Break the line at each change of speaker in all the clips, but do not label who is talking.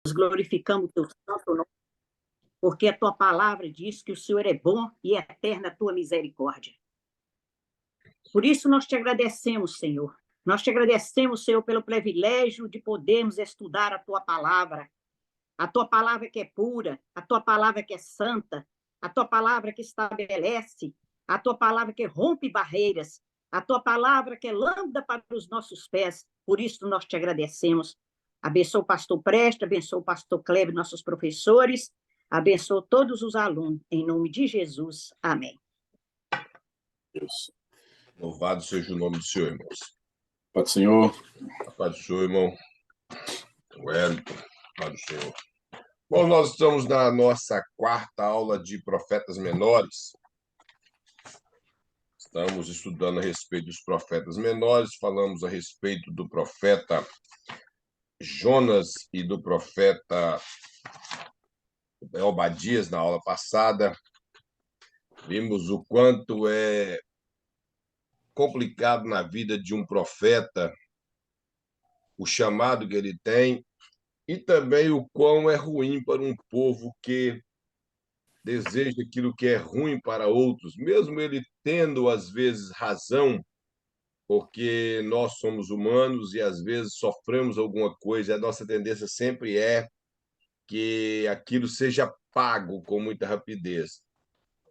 glorificamos o teu santo nome, porque a tua palavra diz que o Senhor é bom e é eterna a tua misericórdia. Por isso nós te agradecemos, Senhor. Nós te agradecemos, Senhor, pelo privilégio de podermos estudar a tua palavra que é pura, a tua palavra que é santa, a tua palavra que estabelece, a tua palavra que rompe barreiras, a tua palavra que é lâmpada para os nossos pés. Por isso nós te agradecemos. Abençoa o pastor Presta, abençoa o pastor Kleber, nossos professores, abençoa todos os alunos, em nome de Jesus. Amém.
Deus.
Louvado seja o nome do Senhor, irmãos.
Pai do Senhor.
A paz do Senhor, irmão. Wellington, paz do Senhor. Bom, nós estamos na nossa quarta aula de profetas menores. Estamos estudando a respeito dos profetas menores, falamos a respeito do profeta Jonas e do profeta Obadias na aula passada. Vimos o quanto é complicado na vida de um profeta, o chamado que ele tem, e também o quão é ruim para um povo que deseja aquilo que é ruim para outros, mesmo ele tendo, às vezes, razão, porque nós somos humanos e, às vezes, sofremos alguma coisa, e a nossa tendência sempre é que aquilo seja pago com muita rapidez,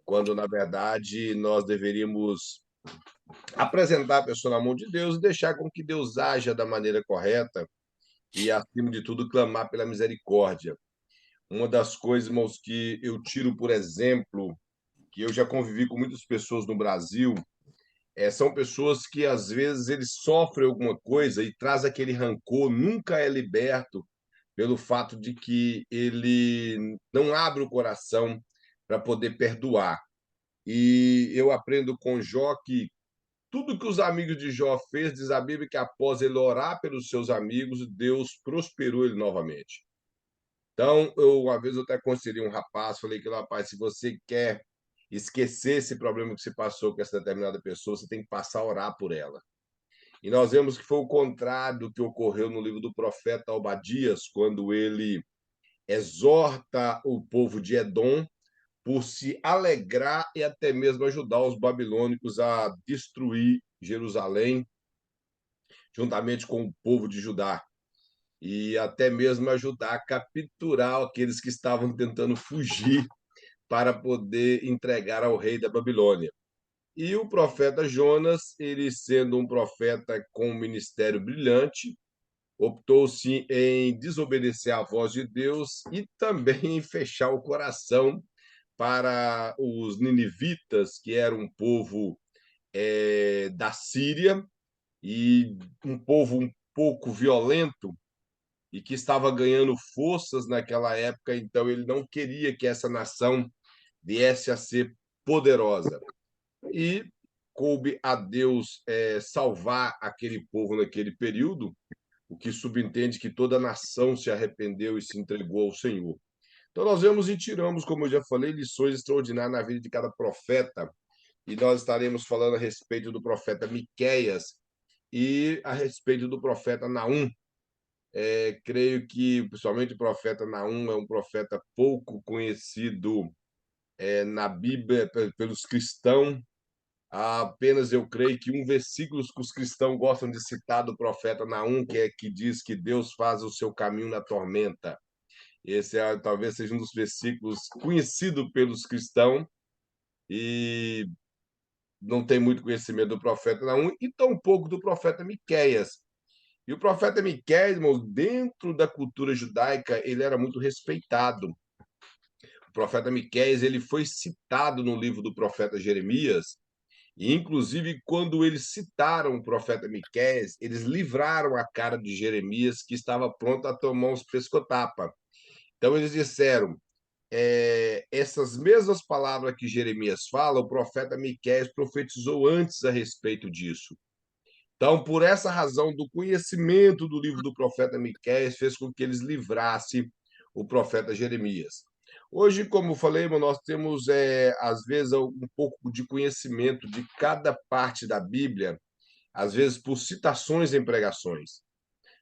quando, na verdade, nós deveríamos apresentar a pessoa na mão de Deus e deixar com que Deus haja da maneira correta e, acima de tudo, clamar pela misericórdia. Uma das coisas, irmãos, que eu tiro por exemplo, que eu já convivi com muitas pessoas no Brasil, são pessoas que, às vezes, eles sofrem alguma coisa e traz aquele rancor, nunca é liberto pelo fato de que ele não abre o coração para poder perdoar. E eu aprendo com Jó que tudo que os amigos de Jó fez, diz a Bíblia que após ele orar pelos seus amigos, Deus prosperou ele novamente. Então, uma vez eu até aconselhei um rapaz, falei que, rapaz, se você quer esquecer esse problema que você passou com essa determinada pessoa, você tem que passar a orar por ela. E nós vemos que foi o contrário do que ocorreu no livro do profeta Obadias, quando ele exorta o povo de Edom por se alegrar e até mesmo ajudar os babilônicos a destruir Jerusalém, juntamente com o povo de Judá, e até mesmo ajudar a capturar aqueles que estavam tentando fugir para poder entregar ao rei da Babilônia. E o profeta Jonas, ele sendo um profeta com um ministério brilhante, optou-se em desobedecer à voz de Deus e também em fechar o coração para os ninivitas, que era um povo da Síria, e um povo um pouco violento, e que estava ganhando forças naquela época, então ele não queria que essa nação viesse a ser poderosa. E coube a Deus salvar aquele povo naquele período, o que subentende que toda a nação se arrependeu e se entregou ao Senhor. Então nós vemos e tiramos, como eu já falei, lições extraordinárias na vida de cada profeta, e nós estaremos falando a respeito do profeta Miqueias e a respeito do profeta Naum. Creio que, principalmente, o profeta Naum é um profeta pouco conhecido na Bíblia pelos cristãos. Apenas eu creio que um versículo que os cristãos gostam de citar do profeta Naum, que diz que Deus faz o seu caminho na tormenta. Esse talvez seja um dos versículos conhecido pelos cristãos, e não tem muito conhecimento do profeta Naum e tampouco do profeta Miqueias. E o profeta Miqueias, irmãos, dentro da cultura judaica, ele era muito respeitado. O profeta Miqueias, ele foi citado no livro do profeta Jeremias, e inclusive quando eles citaram o profeta Miqueias, eles livraram a cara de Jeremias, que estava pronto a tomar uns pescotapa. Então eles disseram, essas mesmas palavras que Jeremias fala, o profeta Miqueias profetizou antes a respeito disso. Então, por essa razão do conhecimento do livro do profeta Miqueias, fez com que eles livrassem o profeta Jeremias. Hoje, como eu falei, nós temos, às vezes, um pouco de conhecimento de cada parte da Bíblia, às vezes por citações em pregações.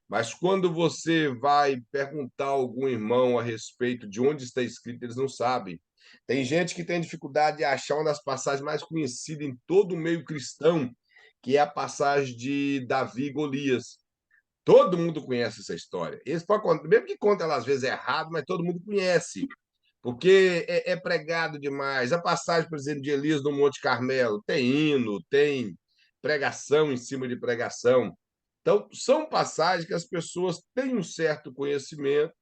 Mas quando você vai perguntar a algum irmão a respeito de onde está escrito, eles não sabem. Tem gente que tem dificuldade de achar uma das passagens mais conhecidas em todo o meio cristão, que é a passagem de Davi e Golias. Todo mundo conhece essa história. Eles podem contar, mesmo que conta ela às vezes errado, mas todo mundo conhece, porque é pregado demais. A passagem, por exemplo, de Elias no Monte Carmelo, tem hino, tem pregação em cima de pregação. Então, são passagens que as pessoas têm um certo conhecimento,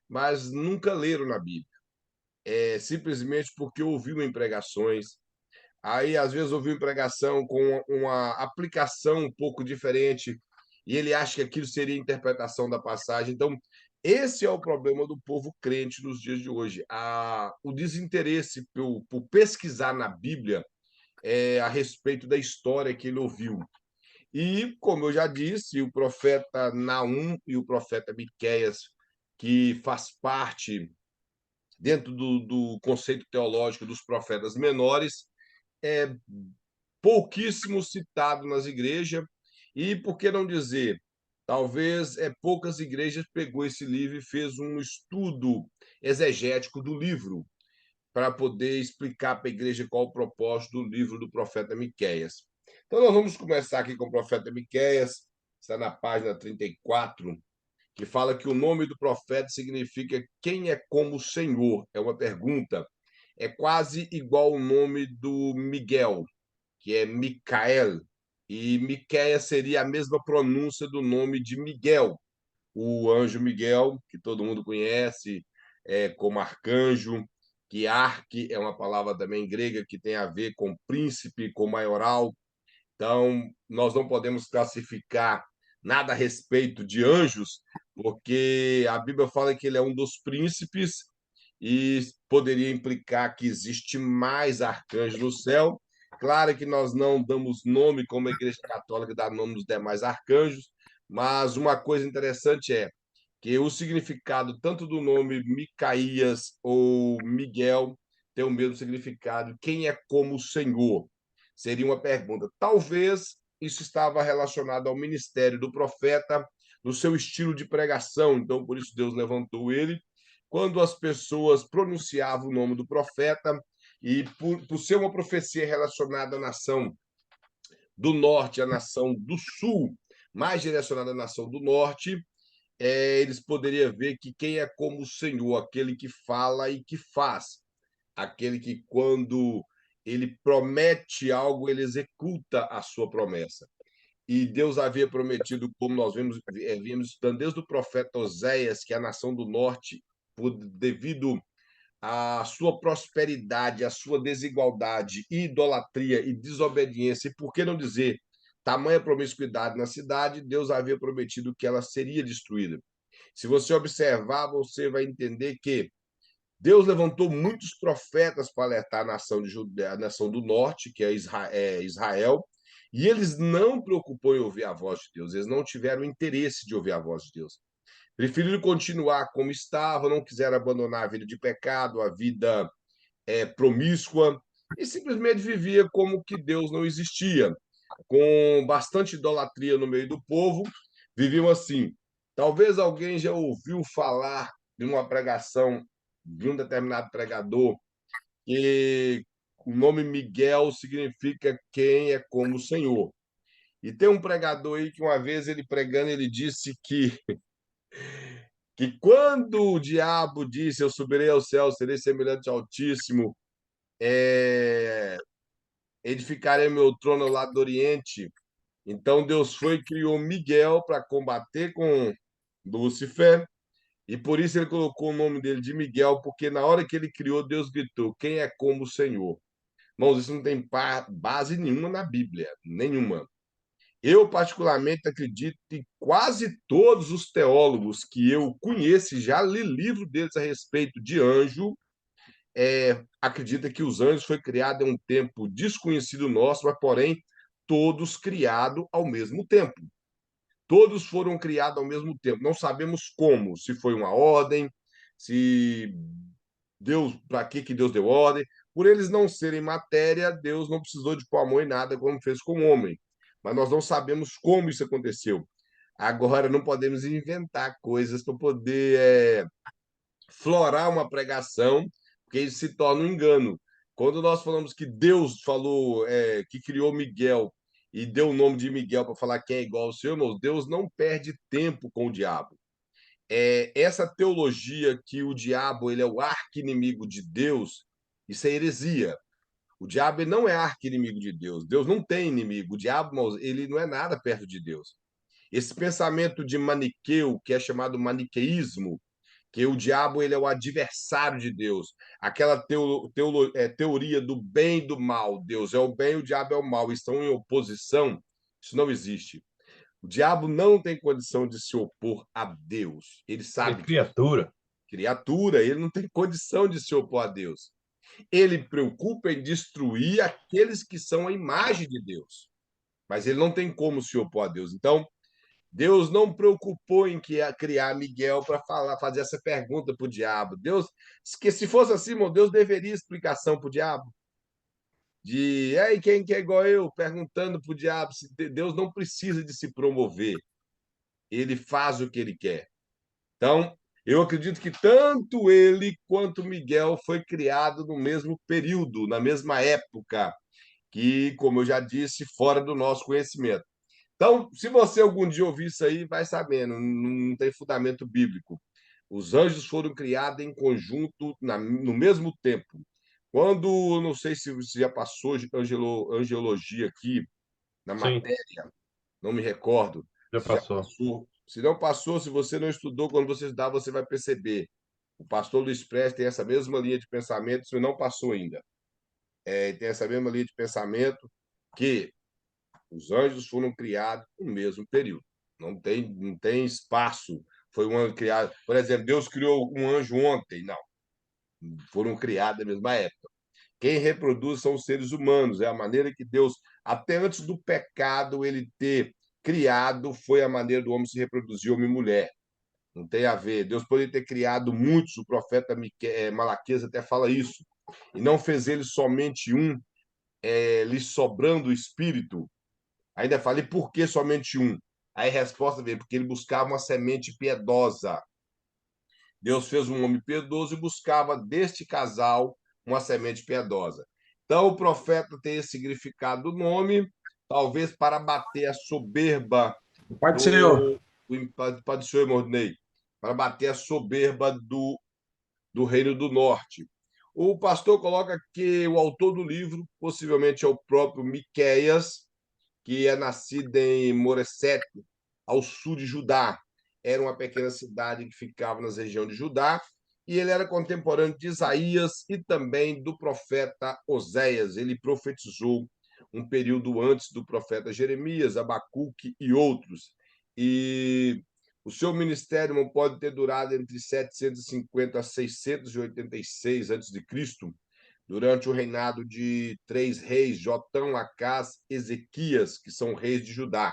mas nunca leram na Bíblia. É simplesmente porque ouviu em pregações. Aí, às vezes, ouviu em pregação com uma aplicação um pouco diferente e ele acha que aquilo seria a interpretação da passagem. Então, esse é o problema do povo crente nos dias de hoje. O desinteresse por pesquisar na Bíblia a respeito da história que ele ouviu. E, como eu já disse, o profeta Naum e o profeta Miqueias, que faz parte dentro do conceito teológico dos profetas menores, é pouquíssimo citado nas igrejas, e por que não dizer, talvez poucas igrejas pegou esse livro e fez um estudo exegético do livro para poder explicar para a igreja qual o propósito do livro do profeta Miqueias. Então nós vamos começar aqui com o profeta Miqueias, está na página 34, que fala que o nome do profeta significa quem é como o Senhor. É uma pergunta. É quase igual o nome do Miguel, que é Micael, e Miqueias seria a mesma pronúncia do nome de Miguel, o anjo Miguel, que todo mundo conhece como arcanjo, que arque é uma palavra também grega que tem a ver com príncipe, com maioral. Então, nós não podemos classificar nada a respeito de anjos, porque a Bíblia fala que ele é um dos príncipes e poderia implicar que existe mais arcanjos no céu. Claro que nós não damos nome, como a Igreja Católica dá nome dos demais arcanjos, mas uma coisa interessante é que o significado tanto do nome Micaías ou Miguel tem o mesmo significado. Quem é como o Senhor? Seria uma pergunta. Talvez isso estava relacionado ao ministério do profeta, no seu estilo de pregação. Então, por isso, Deus levantou ele. Quando as pessoas pronunciavam o nome do profeta, e por ser uma profecia relacionada à nação do norte, à nação do sul, mais direcionada à nação do norte, eles poderiam ver que quem é como o Senhor, aquele que fala e que faz, aquele que, quando ele promete algo, ele executa a sua promessa. E Deus havia prometido, como nós vimos estudando desde o profeta Oséias, que a nação do norte, devido à sua prosperidade, à sua desigualdade, idolatria e desobediência, e por que não dizer tamanha promiscuidade na cidade, Deus havia prometido que ela seria destruída. Se você observar, você vai entender que Deus levantou muitos profetas para alertar a nação, a nação do norte, que é Israel, e eles não preocupou em ouvir a voz de Deus, eles não tiveram interesse de ouvir a voz de Deus. Preferiram continuar como estava, não quiseram abandonar a vida de pecado, a vida promíscua, e simplesmente vivia como que Deus não existia, com bastante idolatria no meio do povo, viviam assim. Talvez alguém já ouviu falar de uma pregação de um determinado pregador que o nome Miguel significa quem é como o Senhor. E tem um pregador aí que uma vez ele pregando, ele disse que quando o diabo disse eu subirei ao céu, serei semelhante ao Altíssimo, edificarei meu trono ao lado do Oriente. Então Deus foi e criou Miguel para combater com Lúcifer, e por isso ele colocou o nome dele de Miguel, porque na hora que ele criou, Deus gritou: quem é como o Senhor? Irmãos, isso não tem base nenhuma na Bíblia, nenhuma. Eu, particularmente, acredito que quase todos os teólogos que eu conheço, já li livro deles a respeito de anjo, acredita que os anjos foi criado em um tempo desconhecido nosso, mas, porém, todos criados ao mesmo tempo. Todos foram criados ao mesmo tempo. Não sabemos como, se foi uma ordem, se Deus, para que Deus deu ordem. Por eles não serem matéria, Deus não precisou de pôr a mão em nada como fez com o homem. Mas nós não sabemos como isso aconteceu. Agora, não podemos inventar coisas para poder florar uma pregação, porque isso se torna um engano. Quando nós falamos que Deus falou, que criou Miguel e deu o nome de Miguel para falar quem é igual ao Senhor, irmãos, Deus não perde tempo com o diabo. Essa teologia que o diabo ele é o arqui-inimigo de Deus, isso é heresia. O diabo ele não é arqui-inimigo de Deus. Deus não tem inimigo. O diabo, irmãos, ele não é nada perto de Deus. Esse pensamento de maniqueu, que é chamado maniqueísmo, que o diabo ele é o adversário de Deus. Aquela teoria do bem e do mal. Deus é o bem, o diabo é o mal. Estão em oposição. Isso não existe. O diabo não tem condição de se opor a Deus. Ele
Ele é
sabe disso.
criatura.
Criatura, ele não tem condição de se opor a Deus. Ele preocupa em destruir aqueles que são a imagem de Deus. Mas ele não tem como se opor a Deus. Então, Deus não preocupou em criar Miguel para fazer essa pergunta para o diabo. Deus, que se fosse assim, meu Deus deveria explicação para o diabo. De aí quem que é igual eu, perguntando para o diabo. Deus não precisa de se promover. Ele faz o que ele quer. Então, eu acredito que tanto ele quanto Miguel foi criado no mesmo período, na mesma época, que, como eu já disse, fora do nosso conhecimento. Então, se você algum dia ouvir isso aí, vai sabendo, não tem fundamento bíblico. Os anjos foram criados em conjunto no mesmo tempo. Quando, não sei se você já passou angelologia aqui na
Sim,
matéria, não me recordo
já
se já
passou.
passou. Se não passou, se você não estudou, quando você estudar, você vai perceber. O pastor Luiz Prestes tem essa mesma linha de pensamento, se não passou ainda. Tem essa mesma linha de pensamento que os anjos foram criados no mesmo período. Não tem espaço. Foi um ano criado. Por exemplo, Deus criou um anjo ontem. Não. Foram criados na mesma época. Quem reproduz são os seres humanos. É a maneira que Deus, até antes do pecado, ele ter criado, foi a maneira do homem se reproduzir, homem e mulher. Não tem a ver. Deus poderia ter criado muitos, o profeta Malaquias até fala isso. E não fez ele somente um, lhe sobrando o espírito. Ainda falei, por que somente um? Aí a resposta veio, porque ele buscava uma semente piedosa. Deus fez um homem piedoso e buscava deste casal uma semente piedosa. Então, o profeta tem esse significado do nome, talvez para bater a soberba
Pai do Senhor.
do senhor Mordnei, para bater a soberba do Reino do Norte. O pastor coloca que o autor do livro possivelmente é o próprio Miqueias, que é nascido em Moresete, ao sul de Judá. Era uma pequena cidade que ficava na região de Judá, e ele era contemporâneo de Isaías e também do profeta Oséias. Ele profetizou um período antes do profeta Jeremias, Abacuque e outros. E o seu ministério não pode ter durado entre 750 a 686 a.C., durante o reinado de três reis, Jotão, Acás, Ezequias, que são reis de Judá.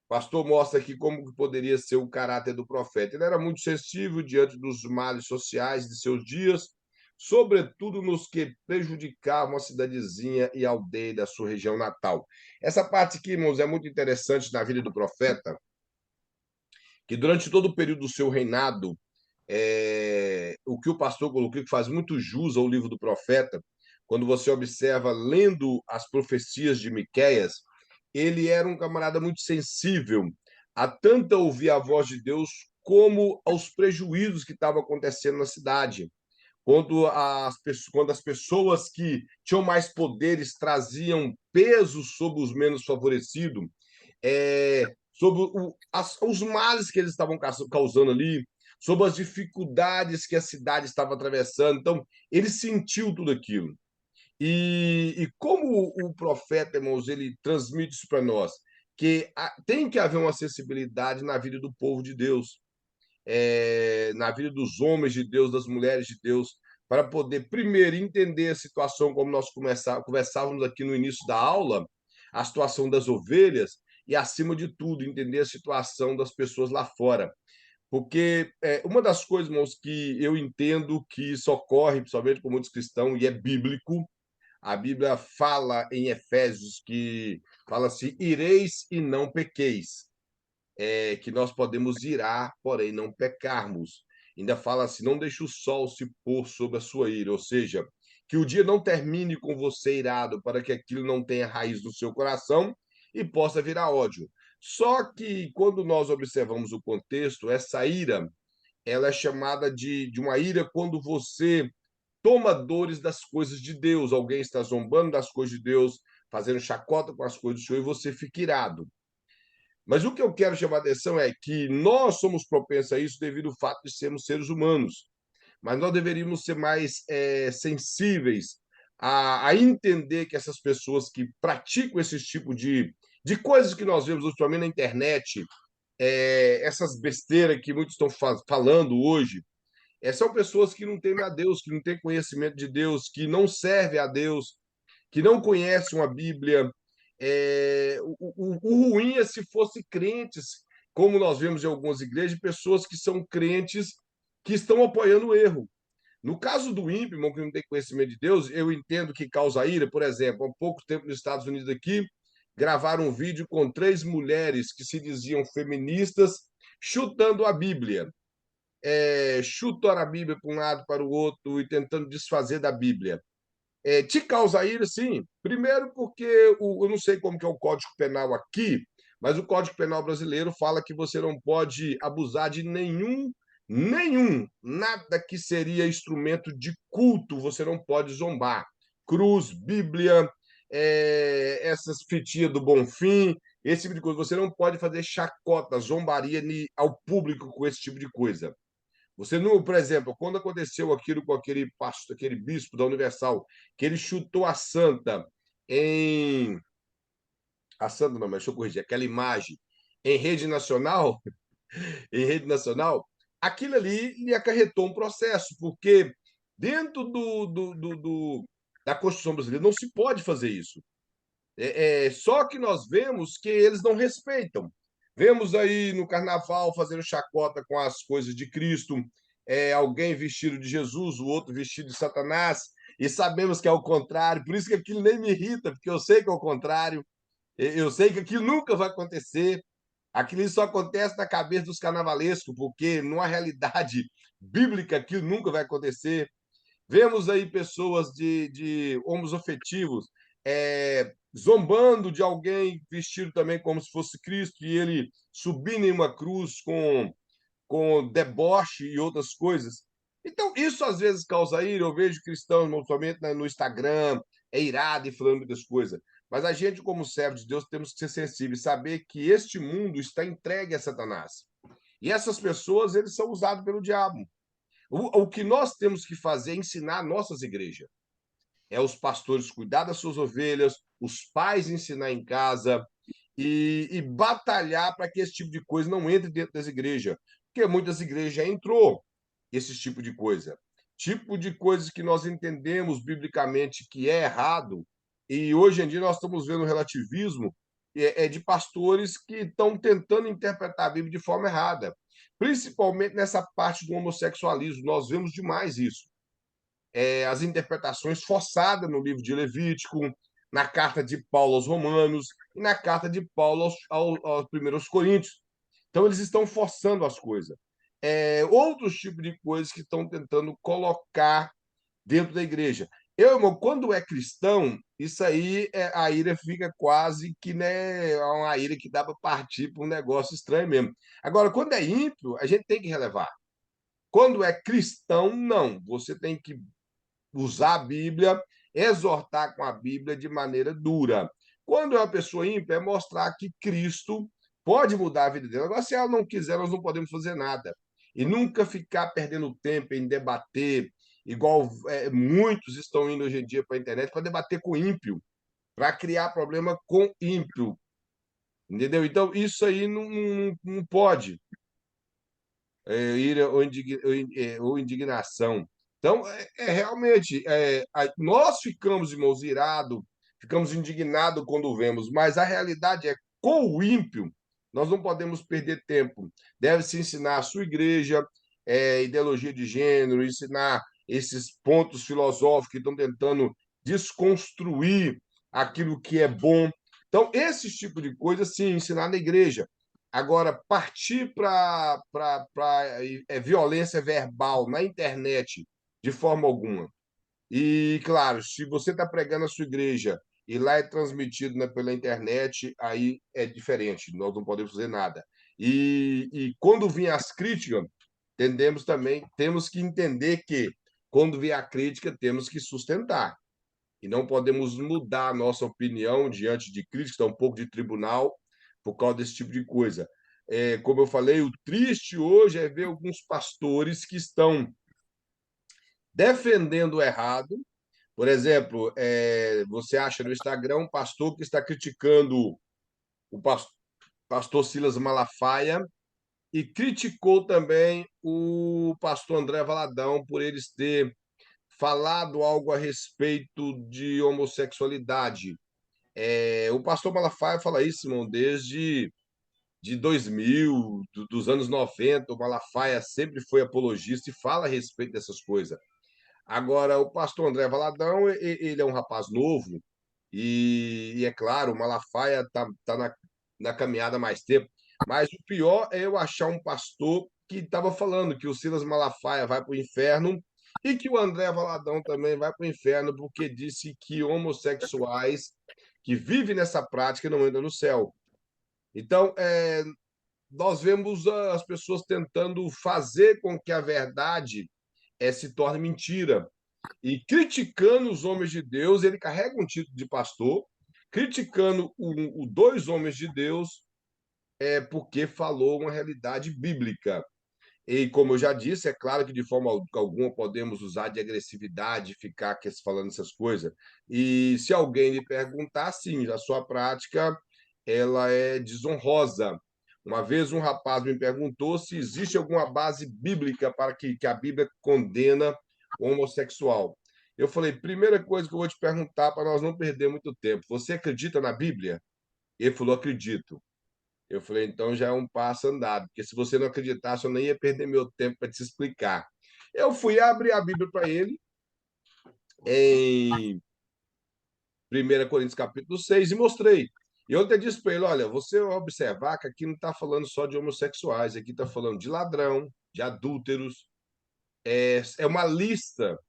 O pastor mostra aqui como poderia ser o caráter do profeta. Ele era muito sensível diante dos males sociais de seus dias, sobretudo nos que prejudicavam a cidadezinha e aldeia da sua região natal. Essa parte aqui, irmãos, é muito interessante na vida do profeta, que durante todo o período do seu reinado, o que o pastor colocou, que faz muito jus ao livro do profeta, quando você observa, lendo as profecias de Miqueias, ele era um camarada muito sensível a tanto ouvir a voz de Deus como aos prejuízos que estavam acontecendo na cidade. Quando as pessoas que tinham mais poderes traziam peso sobre os menos favorecidos, sobre os males que eles estavam causando ali, sobre as dificuldades que a cidade estava atravessando. Então, ele sentiu tudo aquilo. E como o profeta, irmãos, ele transmite isso para nós, que tem que haver uma sensibilidade na vida do povo de Deus, na vida dos homens de Deus, das mulheres de Deus, para poder, primeiro, entender a situação, como nós conversávamos aqui no início da aula, a situação das ovelhas, e, acima de tudo, entender a situação das pessoas lá fora. Porque uma das coisas, irmãos, que eu entendo que isso ocorre, principalmente com muitos cristãos, e é bíblico, a Bíblia fala em Efésios que fala assim: ireis e não pequeis. que nós podemos irar, porém não pecarmos. Ainda fala assim: não deixe o sol se pôr sobre a sua ira, ou seja, que o dia não termine com você irado, para que aquilo não tenha raiz no seu coração e possa virar ódio. Só que quando nós observamos o contexto, essa ira, ela é chamada de uma ira quando você toma dores das coisas de Deus. Alguém está zombando das coisas de Deus, fazendo chacota com as coisas do Senhor, e você fica irado. Mas o que eu quero chamar a atenção é que nós somos propensos a isso devido ao fato de sermos seres humanos. Mas nós deveríamos ser mais sensíveis a entender que essas pessoas que praticam esse tipo de coisas que nós vemos ultimamente na internet, essas besteiras que muitos estão falando hoje, são pessoas que não temem a Deus, que não têm conhecimento de Deus, que não servem a Deus, que não conhecem a Bíblia. O ruim é se fosse crentes, como nós vemos em algumas igrejas, pessoas que são crentes que estão apoiando o erro. No caso do ímpio, irmão, que não tem conhecimento de Deus, eu entendo que causa ira. Por exemplo, há pouco tempo nos Estados Unidos aqui, gravaram um vídeo com 3 mulheres que se diziam feministas chutando a Bíblia. Chutando a Bíblia para um lado, para o outro e tentando desfazer da Bíblia. Te causa ira, sim. Primeiro porque eu não sei como que é o Código Penal aqui, mas o Código Penal brasileiro fala que você não pode abusar de nada que seria instrumento de culto, você não pode zombar. Cruz, Bíblia, essas fitinhas do Bonfim, esse tipo de coisa. Você não pode fazer chacota, zombaria ao público com esse tipo de coisa. Você não, por exemplo, quando aconteceu aquilo com aquele pastor, aquele bispo da Universal, que ele chutou em a santa não, mas deixa eu corrigir, aquela imagem em rede nacional, em rede nacional, aquilo ali lhe acarretou um processo, porque dentro da Constituição brasileira não se pode fazer isso. Só que nós vemos que eles não respeitam. Vemos aí no carnaval fazendo chacota com as coisas de Cristo, alguém vestido de Jesus, o outro vestido de Satanás, e sabemos que é o contrário, por isso que aquilo nem me irrita, porque eu sei que é o contrário, eu sei que aquilo nunca vai acontecer, aquilo só acontece na cabeça dos carnavalescos, porque numa realidade bíblica aquilo nunca vai acontecer. Vemos aí pessoas de homoafetivos zombando de alguém vestido também como se fosse Cristo e ele subindo em uma cruz com deboche e outras coisas. Então, isso às vezes causa ira. Eu vejo cristãos, somente no Instagram, irado e falando muitas coisas. Mas a gente, como servo de Deus, temos que ser sensíveis, saber que este mundo está entregue a Satanás. E essas pessoas, eles são usados pelo diabo. O que nós temos que fazer é ensinar nossas igrejas. Os pastores cuidar das suas ovelhas, os pais ensinar em casa e batalhar para que esse tipo de coisa não entre dentro das igrejas. Porque muitas igrejas já entrou esse tipo de coisa. Tipo de coisas que nós entendemos biblicamente que é errado. E hoje em dia nós estamos vendo o relativismo de pastores que estão tentando interpretar a Bíblia de forma errada. Principalmente nessa parte do homossexualismo. Nós vemos demais isso. As interpretações forçadas no livro de Levítico, na carta de Paulo aos Romanos e na carta de Paulo aos primeiros Coríntios. Então, eles estão forçando as coisas. Outros tipos de coisas que estão tentando colocar dentro da igreja. Irmão, quando é cristão, isso aí, a ira fica quase que, né, uma ira que dá para partir para um negócio estranho mesmo. Agora, quando é ímpio, a gente tem que relevar. Quando é cristão, não. Você tem que usar a Bíblia, exortar com a Bíblia de maneira dura. Quando é uma pessoa ímpia, é mostrar que Cristo pode mudar a vida dela. Agora, se ela não quiser, nós não podemos fazer nada. E nunca ficar perdendo tempo em debater, igual muitos estão indo hoje em dia para a internet, para debater com ímpio, para criar problema com ímpio. Entendeu? Então, isso aí não pode. Ira ou indignação. Então, realmente, nós ficamos, irmãos, irados, ficamos indignados quando vemos, mas a realidade é com o ímpio, nós não podemos perder tempo. Deve-se ensinar a sua igreja, ideologia de gênero, ensinar esses pontos filosóficos que estão tentando desconstruir aquilo que é bom. Então, esse tipo de coisa, sim, ensinar na igreja. Agora, partir para violência verbal na internet, de forma alguma. E, claro, se você está pregando a sua igreja e lá é transmitido, né, pela internet, aí é diferente, nós não podemos fazer nada. E quando vêm as críticas, temos que entender que, quando vier a crítica, temos que sustentar. E não podemos mudar a nossa opinião diante de críticas, um pouco de tribunal, por causa desse tipo de coisa. Como eu falei, o triste hoje é ver alguns pastores que estão defendendo o errado. Por exemplo, você acha no Instagram um pastor que está criticando o pastor Silas Malafaia e criticou também o pastor André Valadão por eles ter falado algo a respeito de homossexualidade. O pastor Malafaia fala isso, irmão, desde de 2000, dos anos 90. O Malafaia sempre foi apologista e fala a respeito dessas coisas. Agora, o pastor André Valadão, ele é um rapaz novo e é claro, o Malafaia tá na caminhada há mais tempo, mas o pior é eu achar um pastor que estava falando que o Silas Malafaia vai para o inferno e que o André Valadão também vai para o inferno porque disse que homossexuais que vivem nessa prática não entram no céu. Então, nós vemos as pessoas tentando fazer com que a verdade se torne mentira. E criticando os homens de Deus, ele carrega um título de pastor, criticando dois homens de Deus, porque falou uma realidade bíblica. E, como eu já disse, é claro que de forma alguma podemos usar de agressividade, ficar falando essas coisas. E se alguém lhe perguntar, sim, a sua prática ela é desonrosa. Uma vez um rapaz me perguntou se existe alguma base bíblica para que a Bíblia condena o homossexual. Eu falei, primeira coisa que eu vou te perguntar para nós não perder muito tempo, você acredita na Bíblia? Ele falou, acredito. Eu falei, então já é um passo andado, porque se você não acreditasse, eu nem ia perder meu tempo para te explicar. Eu fui abrir a Bíblia para ele em 1 Coríntios capítulo 6 e mostrei. E eu até disse para ele, olha, você vai observar que aqui não está falando só de homossexuais, aqui está falando de ladrão, de adúlteros. É uma lista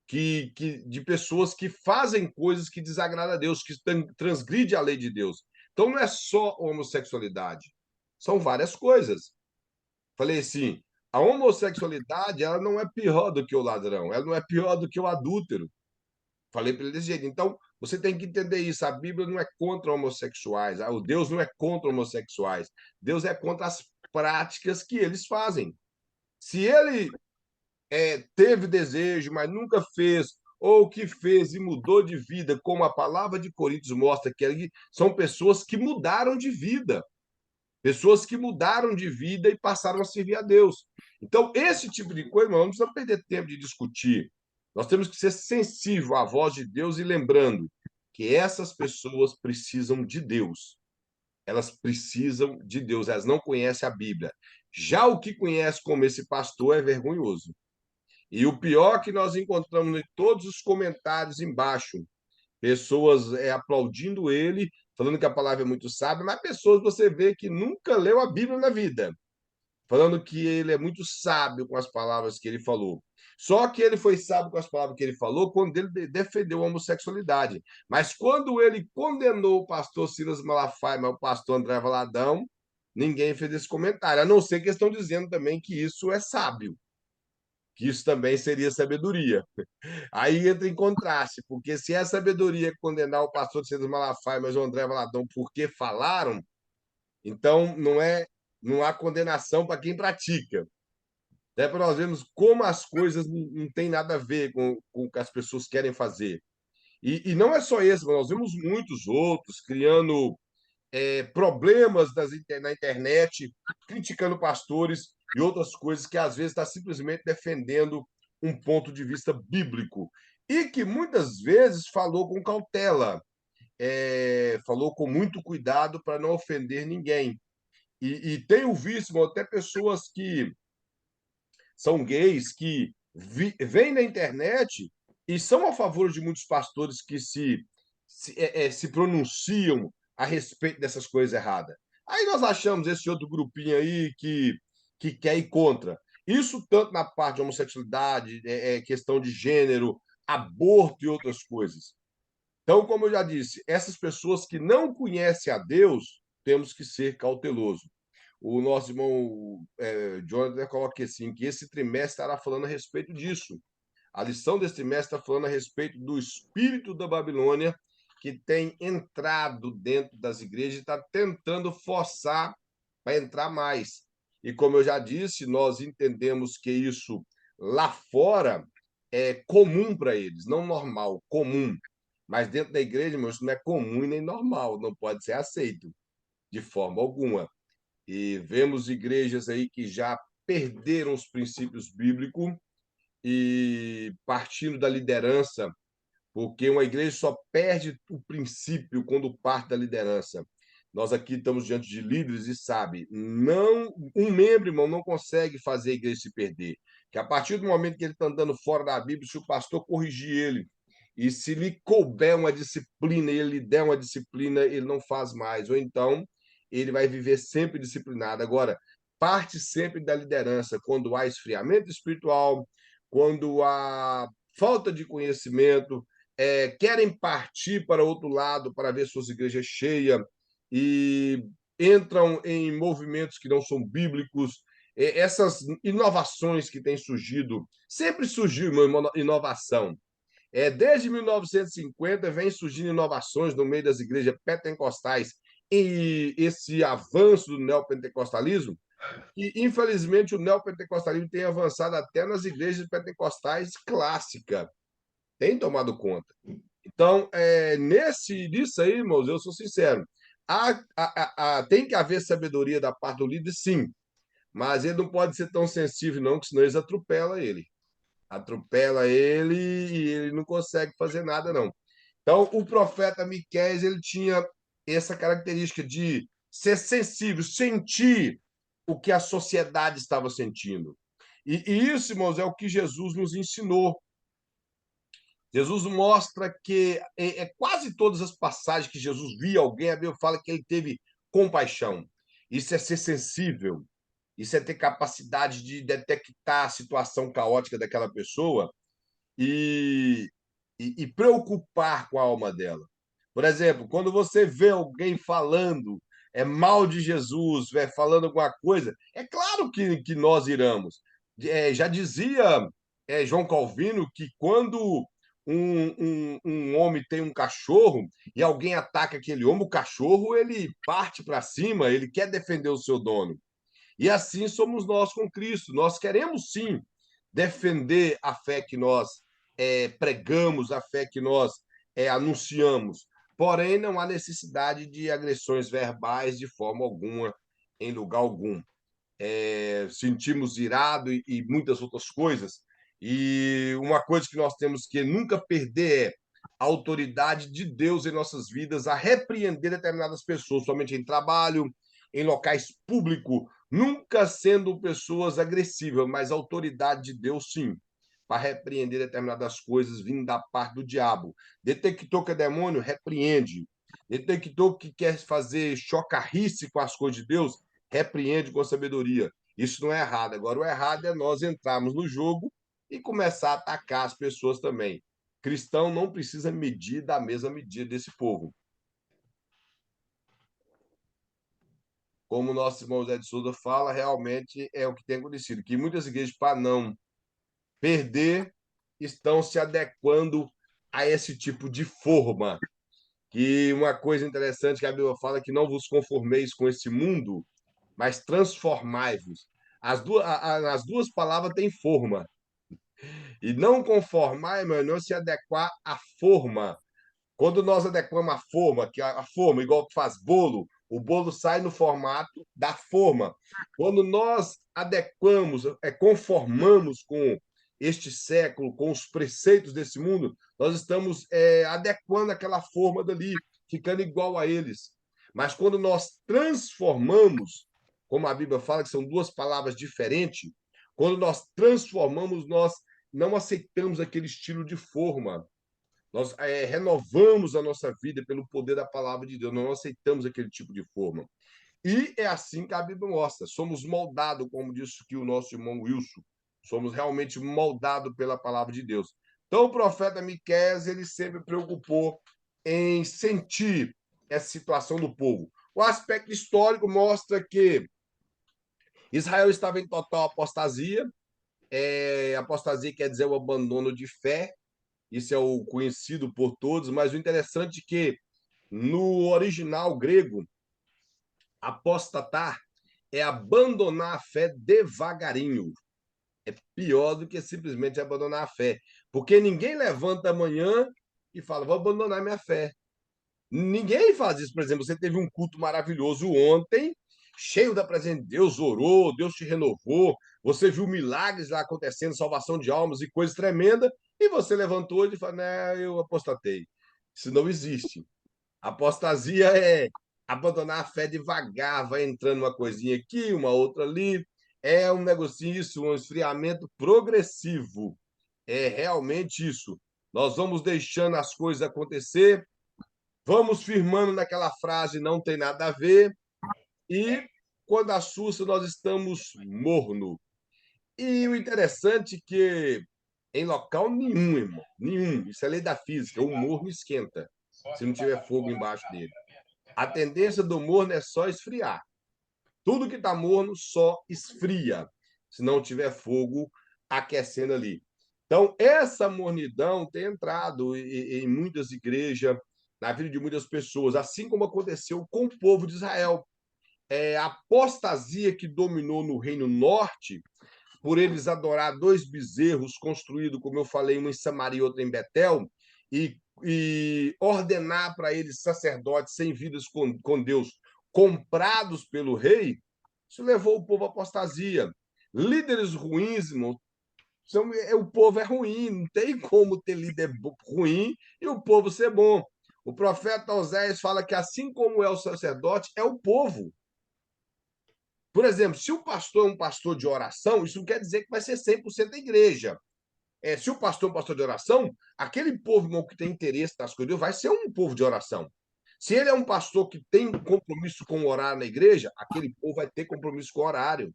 de pessoas que fazem coisas que desagradam a Deus, que transgride a lei de Deus. Então não é só homossexualidade, são várias coisas. Falei assim, a homossexualidade ela não é pior do que o ladrão, ela não é pior do que o adúltero. Falei para ele desse jeito. Então, você tem que entender isso. A Bíblia não é contra homossexuais. O Deus não é contra homossexuais. Deus é contra as práticas que eles fazem. Se ele teve desejo, mas nunca fez, ou que fez e mudou de vida, como a palavra de Coríntios mostra, que são pessoas que mudaram de vida. Pessoas que mudaram de vida e passaram a servir a Deus. Então, esse tipo de coisa, nós não precisamos perder tempo de discutir. Nós temos que ser sensível à voz de Deus e lembrando que essas pessoas precisam de Deus. Elas precisam de Deus, elas não conhecem a Bíblia. Já o que conhece como esse pastor é vergonhoso. E o pior que nós encontramos em todos os comentários embaixo, pessoas aplaudindo ele, falando que a palavra é muito sábia, mas pessoas você vê que nunca leu a Bíblia na vida, falando que ele é muito sábio com as palavras que ele falou. Só que ele foi sábio com as palavras que ele falou quando ele defendeu a homossexualidade. Mas quando ele condenou o pastor Silas Malafaia, mas o pastor André Valadão, ninguém fez esse comentário, a não ser que estão dizendo também que isso é sábio, que isso também seria sabedoria. Aí entra em contraste, porque se é sabedoria condenar o pastor de Silas Malafaia, mas o André Valadão porque falaram, então não há condenação para quem pratica. Até para nós vermos como as coisas não têm nada a ver com o que as pessoas querem fazer. E não é só esse, mas nós vemos muitos outros criando problemas na internet, criticando pastores e outras coisas que às vezes está simplesmente defendendo um ponto de vista bíblico e que muitas vezes falou com cautela, falou com muito cuidado para não ofender ninguém. E tenho visto até pessoas que são gays que vêm na internet e são a favor de muitos pastores que se pronunciam a respeito dessas coisas erradas. Aí nós achamos esse outro grupinho aí que quer ir contra. Isso tanto na parte de homossexualidade, questão de gênero, aborto e outras coisas. Então, como eu já disse, essas pessoas que não conhecem a Deus, temos que ser cautelosos. O nosso irmão Jonathan coloca assim, que esse trimestre estará falando a respeito disso. A lição desse trimestre está falando a respeito do espírito da Babilônia que tem entrado dentro das igrejas e está tentando forçar para entrar mais. E como eu já disse, nós entendemos que isso lá fora é comum para eles, não normal, comum. Mas dentro da igreja, meu, isso não é comum e nem normal, não pode ser aceito de forma alguma. E vemos igrejas aí que já perderam os princípios bíblicos e partindo da liderança, porque uma igreja só perde o princípio quando parte da liderança. Nós aqui estamos diante de líderes e sabe, não um membro, irmão, não consegue fazer a igreja se perder. Que a partir do momento que ele está andando fora da Bíblia, se o pastor corrigir ele e se lhe couber uma disciplina e ele lhe der uma disciplina, ele não faz mais. Ou então ele vai viver sempre disciplinado. Agora, parte sempre da liderança. Quando há esfriamento espiritual, quando há falta de conhecimento, querem partir para outro lado para ver suas igrejas cheias e entram em movimentos que não são bíblicos. Essas inovações que têm surgido, sempre surgiu uma inovação. Desde 1950 vem surgindo inovações no meio das igrejas pentecostais e esse avanço do neopentecostalismo, e infelizmente o neopentecostalismo tem avançado até nas igrejas pentecostais clássicas, tem tomado conta. Então, nisso aí, irmãos, eu sou sincero. Tem que haver sabedoria da parte do líder, sim, mas ele não pode ser tão sensível, não, que senão eles atropelam ele. Atropela ele e ele não consegue fazer nada, não. Então, o profeta Miqueias, ele tinha essa característica de ser sensível, sentir o que a sociedade estava sentindo. E isso, irmãos, é o que Jesus nos ensinou. Jesus mostra que quase todas as passagens que Jesus via alguém, a Bíblia fala que ele teve compaixão. Isso é ser sensível, isso é ter capacidade de detectar a situação caótica daquela pessoa e, e preocupar com a alma dela. Por exemplo, quando você vê alguém falando mal de Jesus, falando alguma coisa, é claro que nós iramos. Já dizia João Calvino que quando um homem tem um cachorro e alguém ataca aquele homem, o cachorro ele parte para cima, ele quer defender o seu dono. E assim somos nós com Cristo. Nós queremos sim defender a fé que nós pregamos, a fé que nós anunciamos. Porém, não há necessidade de agressões verbais de forma alguma, em lugar algum. Sentimos irado e muitas outras coisas. E uma coisa que nós temos que nunca perder é a autoridade de Deus em nossas vidas a repreender determinadas pessoas, somente em trabalho, em locais públicos, nunca sendo pessoas agressivas, mas a autoridade de Deus, sim, para repreender determinadas coisas vindo da parte do diabo. Detectou que é demônio, repreende. Detectou que quer fazer chocarrice com as coisas de Deus, repreende com sabedoria. Isso não é errado. Agora, o errado é nós entrarmos no jogo e começar a atacar as pessoas também. Cristão não precisa medir da mesma medida desse povo. Como o nosso irmão Zé de Souza fala, realmente é o que tem acontecido, que muitas igrejas, para não perder, estão se adequando a esse tipo de forma. Que uma coisa interessante que a Bíblia fala é que não vos conformeis com esse mundo, mas transformai-vos. As duas palavras têm forma. E não conformar, irmão, não se adequar à forma. Quando nós adequamos a forma, que a forma, igual que faz bolo, o bolo sai no formato da forma. Quando nós adequamos, conformamos com este século, com os preceitos desse mundo, nós estamos adequando aquela forma dali, ficando igual a eles. Mas quando nós transformamos, como a Bíblia fala, que são duas palavras diferentes, quando nós transformamos, nós não aceitamos aquele estilo de forma. Nós renovamos a nossa vida pelo poder da palavra de Deus. Nós não aceitamos aquele tipo de forma. E é assim que a Bíblia mostra. Somos moldados, como disse que o nosso irmão Wilson, somos realmente moldados pela palavra de Deus. Então, o profeta Miqueias, ele sempre preocupou em sentir essa situação do povo. O aspecto histórico mostra que Israel estava em total apostasia. Apostasia quer dizer o abandono de fé. Isso é o conhecido por todos, mas o interessante é que no original grego, apostatar é abandonar a fé devagarinho. É pior do que simplesmente abandonar a fé. Porque ninguém levanta amanhã e fala, vou abandonar minha fé. Ninguém faz isso. Por exemplo, você teve um culto maravilhoso ontem, cheio da presença de Deus, orou, Deus te renovou, você viu milagres lá acontecendo, salvação de almas e coisas tremendas, e você levantou e falou, né, eu apostatei. Isso não existe. Apostasia é abandonar a fé devagar, vai entrando uma coisinha aqui, uma outra ali. É um negocinho, isso, um esfriamento progressivo. É realmente isso. Nós vamos deixando as coisas acontecer, vamos firmando naquela frase não tem nada a ver, e quando assusta, nós estamos morno. E o interessante é que em local nenhum, irmão, nenhum, isso é lei da física, o morno esquenta, se não tiver fogo embaixo dele. A tendência do morno é só esfriar. Tudo que está morno só esfria, se não tiver fogo aquecendo ali. Então, essa mornidão tem entrado em muitas igrejas, na vida de muitas pessoas, assim como aconteceu com o povo de Israel. A apostasia que dominou no Reino Norte, por eles adorar dois bezerros construídos, como eu falei, um em Samaria e outro em Betel, e ordenar para eles sacerdotes sem vidas com Deus, comprados pelo rei, isso levou o povo à apostasia. Líderes ruins, irmão, o povo é ruim, não tem como ter líder ruim e o povo ser bom. O profeta Oséias fala que assim como é o sacerdote, é o povo. Por exemplo, se o pastor é um pastor de oração, isso não quer dizer que vai ser 100% a igreja. Se o pastor é um pastor de oração, aquele povo, irmão, que tem interesse nas coisas de Deus vai ser um povo de oração. Se ele é um pastor que tem compromisso com o horário na igreja, aquele povo vai ter compromisso com o horário.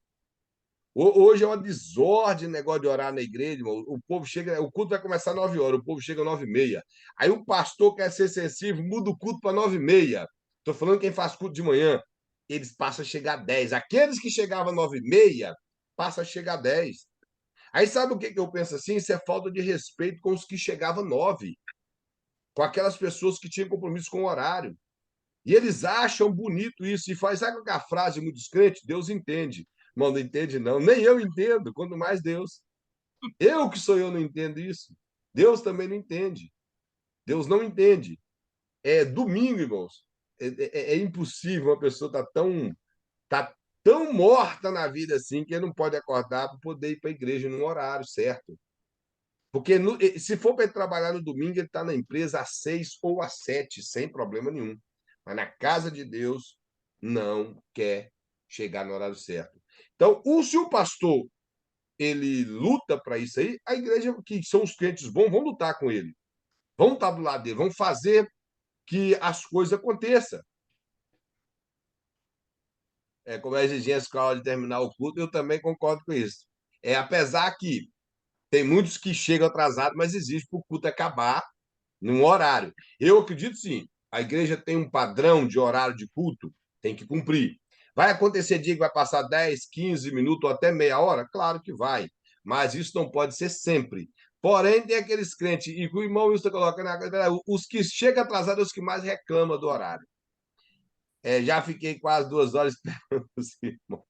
Hoje é uma desordem negócio de orar na igreja, irmão. O povo chega, o culto vai começar às 9 horas, o povo chega às 9h30. Aí o pastor quer ser sensível, muda o culto para 9h30. Estou falando quem faz culto de manhã. Eles passam a chegar a 10. Aqueles que chegavam às 9h30 passam a chegar a 10. Aí sabe o que eu penso assim? Isso é falta de respeito com os que chegavam 9, com aquelas pessoas que tinham compromisso com o horário. E eles acham bonito isso. E faz, sabe qual é a frase muito crentes? Deus entende. Não, não entende, não. Nem eu entendo, quanto mais Deus. Eu que sou eu não entendo isso. Deus também não entende. Deus não entende. É domingo, irmãos. É impossível uma pessoa tá tão morta na vida assim que ele não pode acordar para poder ir para a igreja no horário certo. Porque se for para ele trabalhar no domingo, ele está na empresa às 6 ou às 7, sem problema nenhum. Mas na casa de Deus, não quer chegar no horário certo. Então, se o pastor ele luta para isso aí, a igreja, que são os crentes bons, vão lutar com ele. Vão estar do lado dele, vão fazer que as coisas aconteçam. Como a exigência com a hora de terminar o culto, eu também concordo com isso. Apesar que tem muitos que chegam atrasados, mas exige para o culto acabar num horário. Eu acredito sim. A igreja tem um padrão de horário de culto, tem que cumprir. Vai acontecer dia que vai passar 10, 15 minutos ou até meia hora? Claro que vai. Mas isso não pode ser sempre. Porém, tem aqueles crentes, e o irmão Wilson coloca os que chegam atrasados, os que mais reclamam do horário. Já fiquei quase 2 horas esperando os irmãos.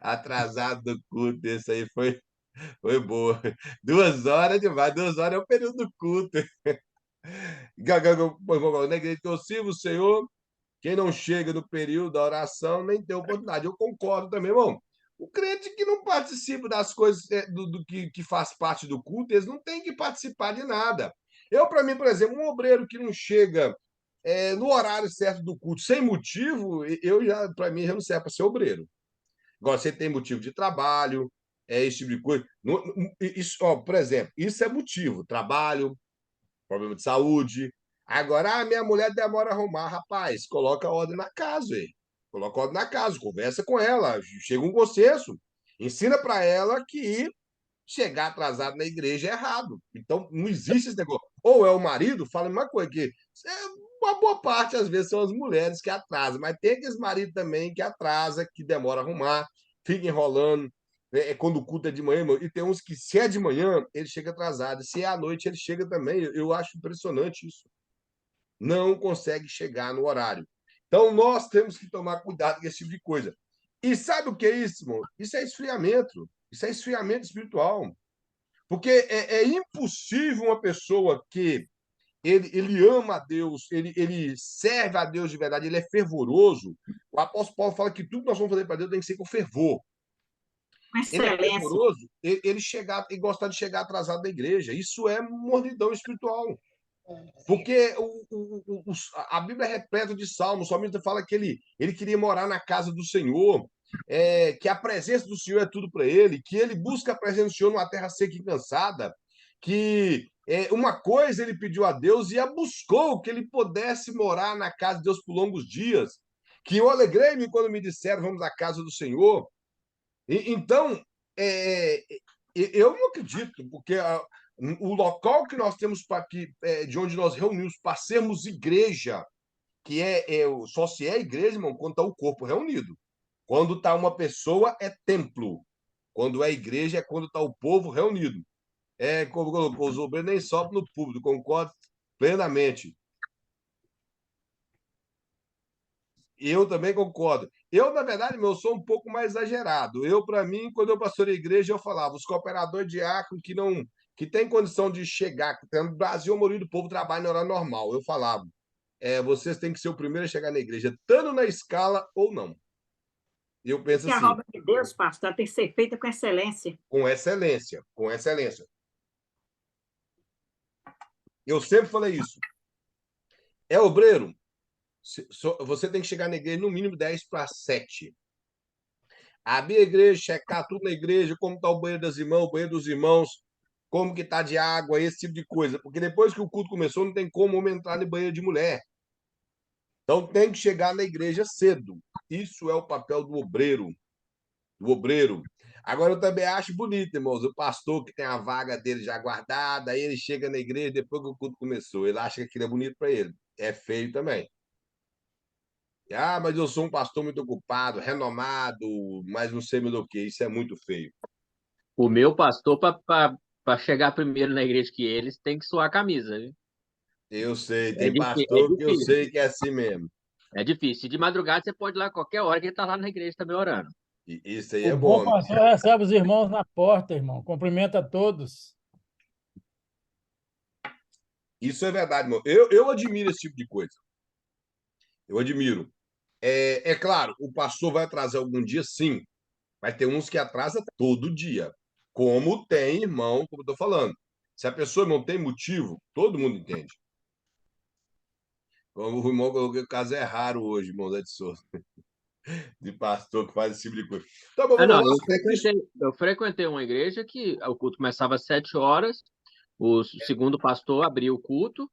Atrasado do culto, esse aí foi boa. 2 horas demais, 2 horas é o período do culto. Na igreja que eu sirvo o Senhor, quem não chega no período da oração nem tem oportunidade. Eu concordo também, irmão. O crente que não participa das coisas do que faz parte do culto, eles não têm que participar de nada. Eu, para mim, por exemplo, um obreiro que não chega no horário certo do culto sem motivo, para mim, já não serve para ser obreiro. Agora, você tem motivo de trabalho, esse tipo de coisa. Isso, por exemplo, isso é motivo. Trabalho, problema de saúde. Agora, minha mulher demora a arrumar. Rapaz, coloca a ordem na casa, velho. Coloca ordem na casa, conversa com ela, chega um consenso. Ensina para ela que chegar atrasado na igreja é errado. Então, não existe esse negócio. Ou é o marido, fala uma coisa, que uma boa parte, às vezes, são as mulheres que atrasam, mas tem aqueles maridos também que atrasa, que demora a arrumar, fica enrolando, né? Quando o culto é de manhã, irmão, e tem uns que, se é de manhã, ele chega atrasado, se é à noite, ele chega também. Eu acho impressionante isso. Não consegue chegar no horário. Então, nós temos que tomar cuidado com esse tipo de coisa. E sabe o que é isso, irmão? Isso é esfriamento. Isso é esfriamento espiritual. Porque é impossível uma pessoa que ele ama a Deus, ele serve a Deus de verdade, ele é fervoroso. O apóstolo Paulo fala que tudo que nós vamos fazer para Deus tem que ser com fervor.
Com
Ele é
excelência.
fervoroso, ele gostar de chegar atrasado da igreja. Isso é mordidão espiritual. Porque a Bíblia é repleta de salmos. O salmista fala que ele queria morar na casa do Senhor, que a presença do Senhor é tudo para ele, que ele busca a presença do Senhor numa terra seca e cansada, que uma coisa ele pediu a Deus e a buscou, que ele pudesse morar na casa de Deus por longos dias, que eu alegrei-me quando me disseram, vamos à casa do Senhor. Então, é, eu não acredito, porque o local que nós temos para que de onde nós reunimos para sermos igreja, que só se é igreja, irmão, quando está o corpo reunido. Quando está uma pessoa, é templo. Quando é igreja, é quando está o povo reunido. Como colocou, os obreiros nem sobem no público, concordo plenamente. E eu também concordo. Eu, na verdade, meu, sou um pouco mais exagerado. Para mim, quando eu pastorei a igreja, eu falava, os cooperadores diáconos que tem condição de chegar, no Brasil, a maioria do povo trabalha na hora normal. Eu falava, vocês têm que ser o primeiro a chegar na igreja, tanto na escala ou não. Eu penso
Que a
assim,
obra de Deus, pastor, tem que ser feita com excelência.
com excelência, com excelência. Eu sempre falei isso. Obreiro, você tem que chegar na igreja no mínimo 10 para 7. Abrir a igreja, checar tudo na igreja, como está o banheiro das irmãs, o banheiro dos irmãos, como que está de água, esse tipo de coisa. Porque depois que o culto começou, não tem como homem entrar no banheiro de mulher. Então tem que chegar na igreja cedo. Isso é o papel do obreiro. Do obreiro. Agora eu também acho bonito, irmãos, o pastor que tem a vaga dele já guardada, aí ele chega na igreja depois que o culto começou. Ele acha que aquilo é bonito para ele. É feio também. Mas eu sou um pastor muito ocupado, renomado, mas não sei mais do que. Isso é muito feio.
O meu pastor, para chegar primeiro na igreja que eles, tem que suar a camisa, viu?
Eu sei,
É,
tem
é
pastor que eu
difícil.
sei que é assim mesmo.
É difícil. De madrugada você pode ir lá a qualquer hora que ele está lá na igreja também orando.
E isso aí
O
é
bom
bom.
pastor recebe os irmãos na porta, irmão. Cumprimenta todos.
Isso é verdade, irmão. Eu admiro esse tipo de coisa. Eu admiro. É claro, o pastor vai atrasar algum dia, sim. Mas tem uns que atrasa todo dia. Como tem irmão, como eu estou falando. Se a pessoa não tem motivo, todo mundo entende. Como o irmão colocou, o caso é raro hoje, irmão Zé de Souza, de pastor que faz esse tipo de coisa. Então,
Ah,
vamos
não,
lá.
eu frequentei uma igreja que o culto começava às 7 horas, o segundo pastor abria o culto,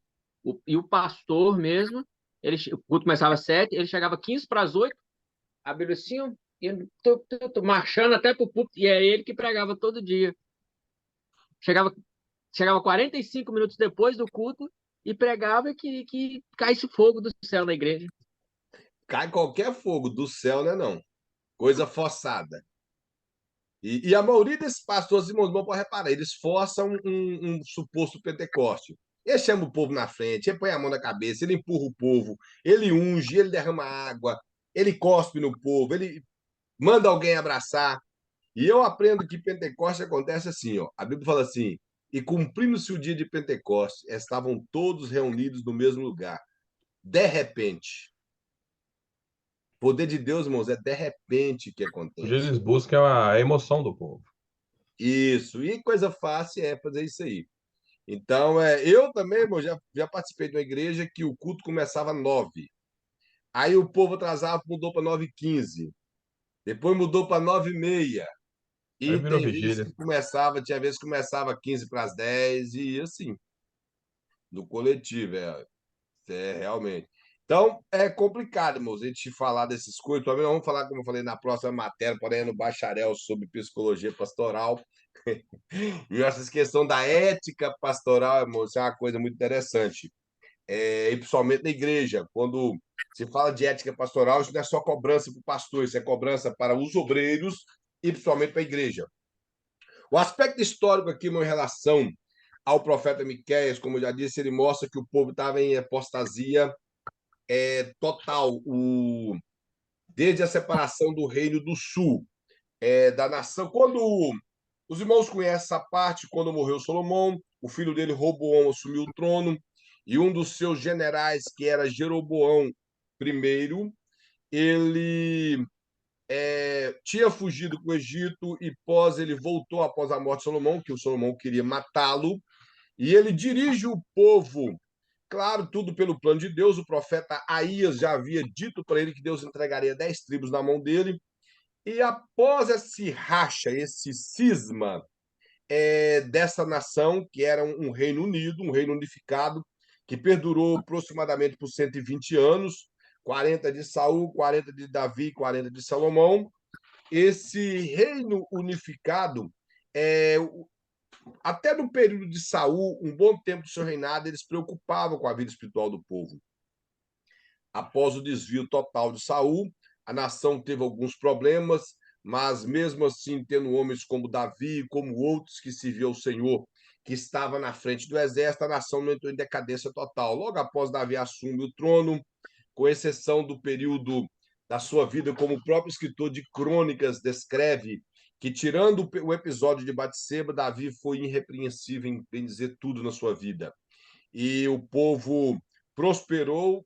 e o pastor mesmo, o culto começava às 7, ele chegava 15 para as 8, abriu assim, ó, e marchando até para o púlpito, e é ele que pregava todo dia. Chegava 45 minutos depois do culto e pregava que caísse fogo do céu na igreja.
Cai qualquer fogo do céu, né? Não. Coisa forçada. E a maioria desses pastores, irmãos, vão para reparar, eles forçam um suposto Pentecoste. Ele chama o povo na frente, ele põe a mão na cabeça, ele empurra o povo, ele unge, ele derrama água, ele cospe no povo, ele manda alguém abraçar. E eu aprendo que Pentecoste acontece assim, ó. A Bíblia fala assim: e cumprindo-se o dia de Pentecoste, estavam todos reunidos no mesmo lugar. De repente. O poder de Deus, irmãos, é de repente que
O que
acontece.
eles buscam é a emoção do povo.
Isso. E coisa fácil é fazer isso aí. Então, eu também, irmão, já participei de uma igreja que o culto começava às 9. Aí o povo atrasava, mudou para 9h15. Depois mudou para 9h30.
Aí
E
virou
tem vezes
vigília.
que tinha vezes que começava 15 para as 10 e assim, no coletivo, realmente. Então, é complicado, irmãos, a gente falar dessas coisas. Também nós vamos falar, como eu falei, na próxima matéria, porém, no bacharel sobre psicologia pastoral. E essa questão da ética pastoral, irmãos, é uma coisa muito interessante. E principalmente na igreja, quando se fala de ética pastoral, isso não é só cobrança para o pastor, isso é cobrança para os obreiros e principalmente para a igreja. O aspecto histórico aqui, em relação ao profeta Miqueias, como eu já disse, ele mostra que o povo estava em apostasia total, desde a separação do Reino do Sul, da nação. Quando os irmãos conhecem essa parte, quando morreu Salomão, o filho dele, Roboão, assumiu o trono, e um dos seus generais, que era Jeroboão I, ele tinha fugido para o Egito e ele voltou após a morte de Salomão, que o Salomão queria matá-lo, e ele dirige o povo, claro, tudo pelo plano de Deus. O profeta Aías já havia dito para ele que Deus entregaria 10 tribos na mão dele, e após esse racha, esse cisma dessa nação, que era um reino unido, um reino unificado, que perdurou aproximadamente por 120 anos, 40 de Saul, 40 de Davi, 40 de Salomão. Esse reino unificado, até no período de Saul, um bom tempo do seu reinado, eles se preocupavam com a vida espiritual do povo. Após o desvio total de Saul, a nação teve alguns problemas, mas mesmo assim, tendo homens como Davi, como outros que serviam ao Senhor, que estava na frente do exército, a nação não entrou em decadência total. Logo após Davi assume o trono, com exceção do período da sua vida, como o próprio escritor de Crônicas descreve, que tirando o episódio de Batseba, Davi foi irrepreensível em bem dizer tudo na sua vida. E o povo prosperou,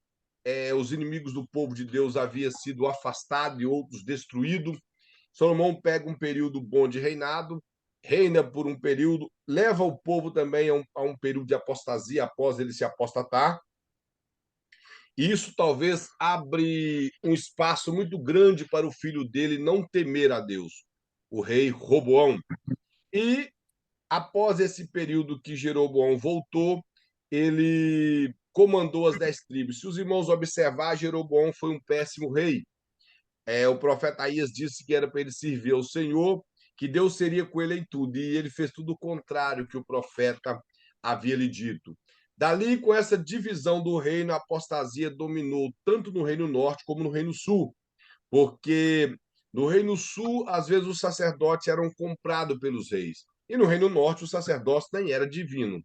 os inimigos do povo de Deus haviam sido afastados e outros destruídos. Salomão pega um período bom de reinado, reina por um período, leva o povo também a um período de apostasia após ele se apostatar. E isso talvez abre um espaço muito grande para o filho dele não temer a Deus, o rei Roboão. E após esse período que Jeroboão voltou, ele comandou as 10 tribos. Se os irmãos observar, Jeroboão foi um péssimo rei. O profeta Aías disse que era para ele servir ao Senhor, que Deus seria com ele em tudo, e ele fez tudo o contrário que o profeta havia lhe dito. Dali, com essa divisão do reino, a apostasia dominou tanto no Reino Norte como no Reino Sul, porque no Reino Sul, às vezes, os sacerdotes eram comprados pelos reis, e no Reino Norte, o sacerdócio nem era divino.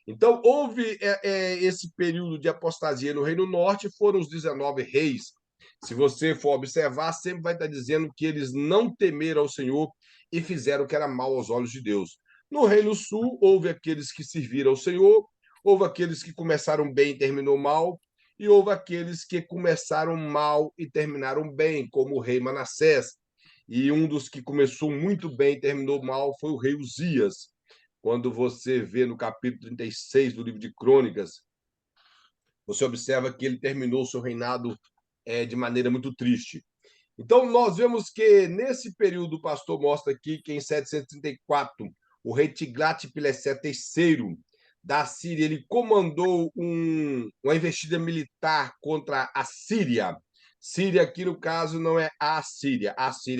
Então, houve esse período de apostasia no Reino Norte, foram os 19 reis. Se você for observar, sempre vai estar dizendo que eles não temeram ao Senhor e fizeram o que era mal aos olhos de Deus. No Reino Sul, houve aqueles que serviram ao Senhor, houve aqueles que começaram bem e terminou mal, e houve aqueles que começaram mal e terminaram bem, como o rei Manassés. E um dos que começou muito bem e terminou mal foi o rei Uzias. Quando você vê no capítulo 36 do livro de Crônicas, você observa que ele terminou o seu reinado de maneira muito triste. Então, nós vemos que nesse período, o pastor mostra aqui que em 734, o rei Tiglat-Pileser III da Síria, ele comandou uma investida militar contra a Síria. Síria aqui, no caso, não é a Síria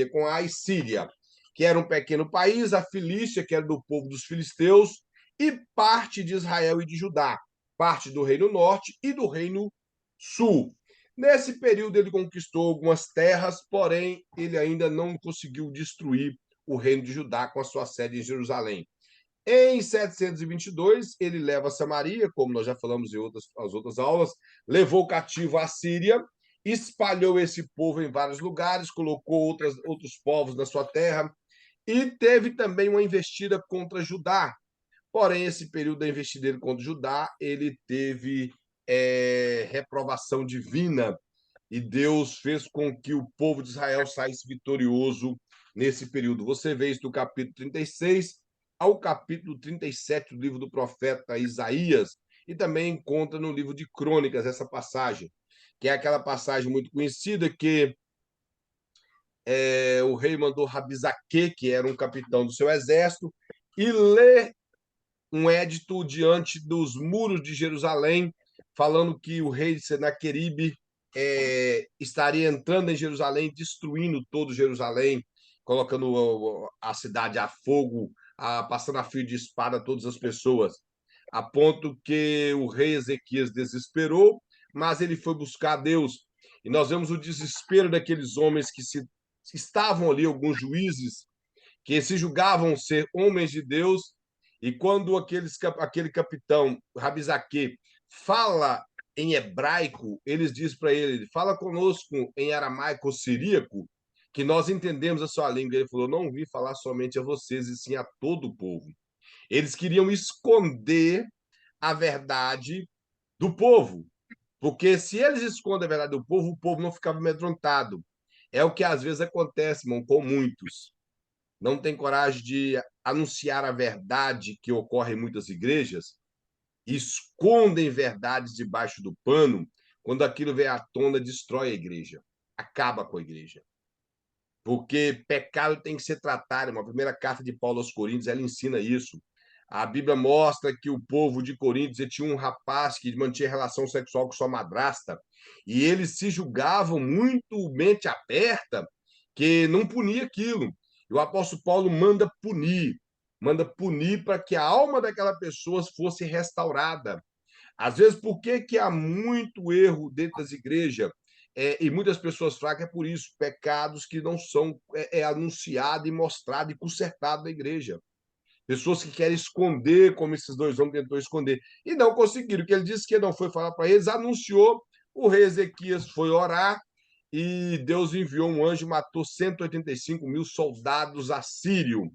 com A e Síria, que era um pequeno país, a Filístia, que era do povo dos filisteus, e parte de Israel e de Judá, parte do Reino Norte e do Reino Sul. Nesse período, ele conquistou algumas terras, porém, ele ainda não conseguiu destruir o Reino de Judá com a sua sede em Jerusalém. Em 722, ele leva Samaria, como nós já falamos em as outras aulas, levou cativo a Síria, espalhou esse povo em vários lugares, colocou outros povos na sua terra, e teve também uma investida contra Judá. Porém, esse período da investida dele contra Judá, ele teve reprovação divina, e Deus fez com que o povo de Israel saísse vitorioso nesse período. Você vê isso do capítulo 36 ao capítulo 37 do livro do profeta Isaías, e também encontra no livro de Crônicas essa passagem, que é aquela passagem muito conhecida que o rei mandou Rabizaque, que era um capitão do seu exército, e ler um édito diante dos muros de Jerusalém, falando que o rei Senaqueribe estaria entrando em Jerusalém, destruindo todo Jerusalém, colocando a cidade a fogo, passando a fio de espada todas as pessoas, a ponto que o rei Ezequias desesperou, mas ele foi buscar Deus. E nós vemos o desespero daqueles homens que estavam ali, alguns juízes, que se julgavam ser homens de Deus, e quando aquele capitão, Rabizaque, fala em hebraico, eles dizem para ele, fala conosco em aramaico ou siríaco, que nós entendemos a sua língua. Ele falou, não vim falar somente a vocês, e sim a todo o povo. Eles queriam esconder a verdade do povo, porque se eles escondem a verdade do povo, o povo não ficava amedrontado. É o que às vezes acontece, irmão, com muitos. Não tem coragem de anunciar a verdade que ocorre em muitas igrejas, escondem verdades debaixo do pano, quando aquilo vem à tona, destrói a igreja, acaba com a igreja. Porque pecado tem que ser tratado. Uma primeira carta de Paulo aos Coríntios, ela ensina isso. A Bíblia mostra que o povo de Coríntios tinha um rapaz que mantinha relação sexual com sua madrasta, e eles se julgavam muito mente aberta, que não punia aquilo. E o apóstolo Paulo manda punir para que a alma daquela pessoa fosse restaurada. Às vezes, por que há muito erro dentro das igrejas? E muitas pessoas fracas, é por isso, pecados que não são anunciados e mostrados e consertados na igreja. Pessoas que querem esconder, como esses dois homens tentou esconder, e não conseguiram. O que ele disse que não foi falar para eles, anunciou, o rei Ezequias foi orar, e Deus enviou um anjo e matou 185 mil soldados assírios.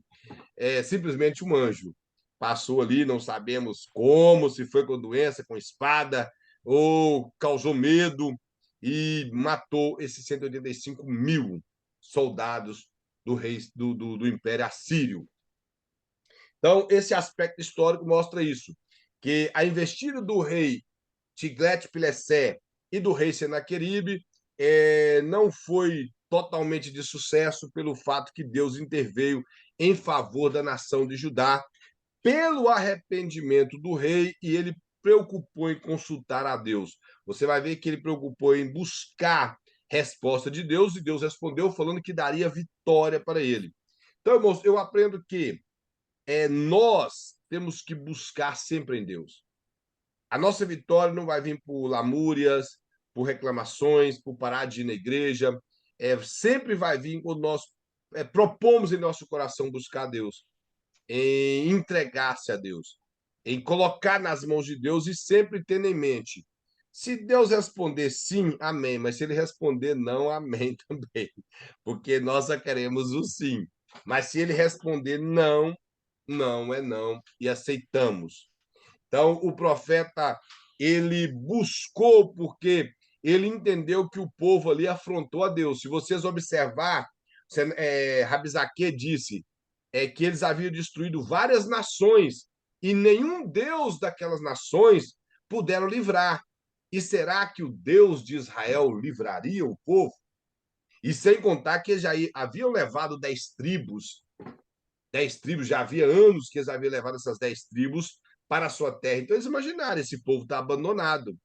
Simplesmente um anjo. Passou ali, não sabemos como, se foi com doença, com espada, ou causou medo, e matou esses 185 mil soldados do rei do Império Assírio. Então, esse aspecto histórico mostra isso, que a investida do rei Tiglat-Pileser e do rei Senaqueribe não foi totalmente de sucesso pelo fato que Deus interveio em favor da nação de Judá pelo arrependimento do rei, e ele preocupou em consultar a Deus. Você vai ver que ele preocupou em buscar resposta de Deus, e Deus respondeu falando que daria vitória para ele. Então, irmãos, eu aprendo que nós temos que buscar sempre em Deus. A nossa vitória não vai vir por lamúrias, por reclamações, por parar de ir na igreja. Sempre vai vir quando nós propomos em nosso coração buscar a Deus, em entregar-se a Deus, em colocar nas mãos de Deus, e sempre tendo em mente, se Deus responder sim, amém, mas se ele responder não, amém também, porque nós só queremos o sim. Mas se ele responder não, não é não, e aceitamos. Então, o profeta, ele buscou, porque ele entendeu que o povo ali afrontou a Deus. Se vocês observar, Rabizaque disse que eles haviam destruído várias nações, e nenhum Deus daquelas nações puderam livrar. E será que o Deus de Israel livraria o povo? E sem contar que eles já haviam levado 10 tribos. 10 tribos, já havia anos que eles haviam levado essas 10 tribos para a sua terra. Então, eles imaginaram, esse povo está abandonado.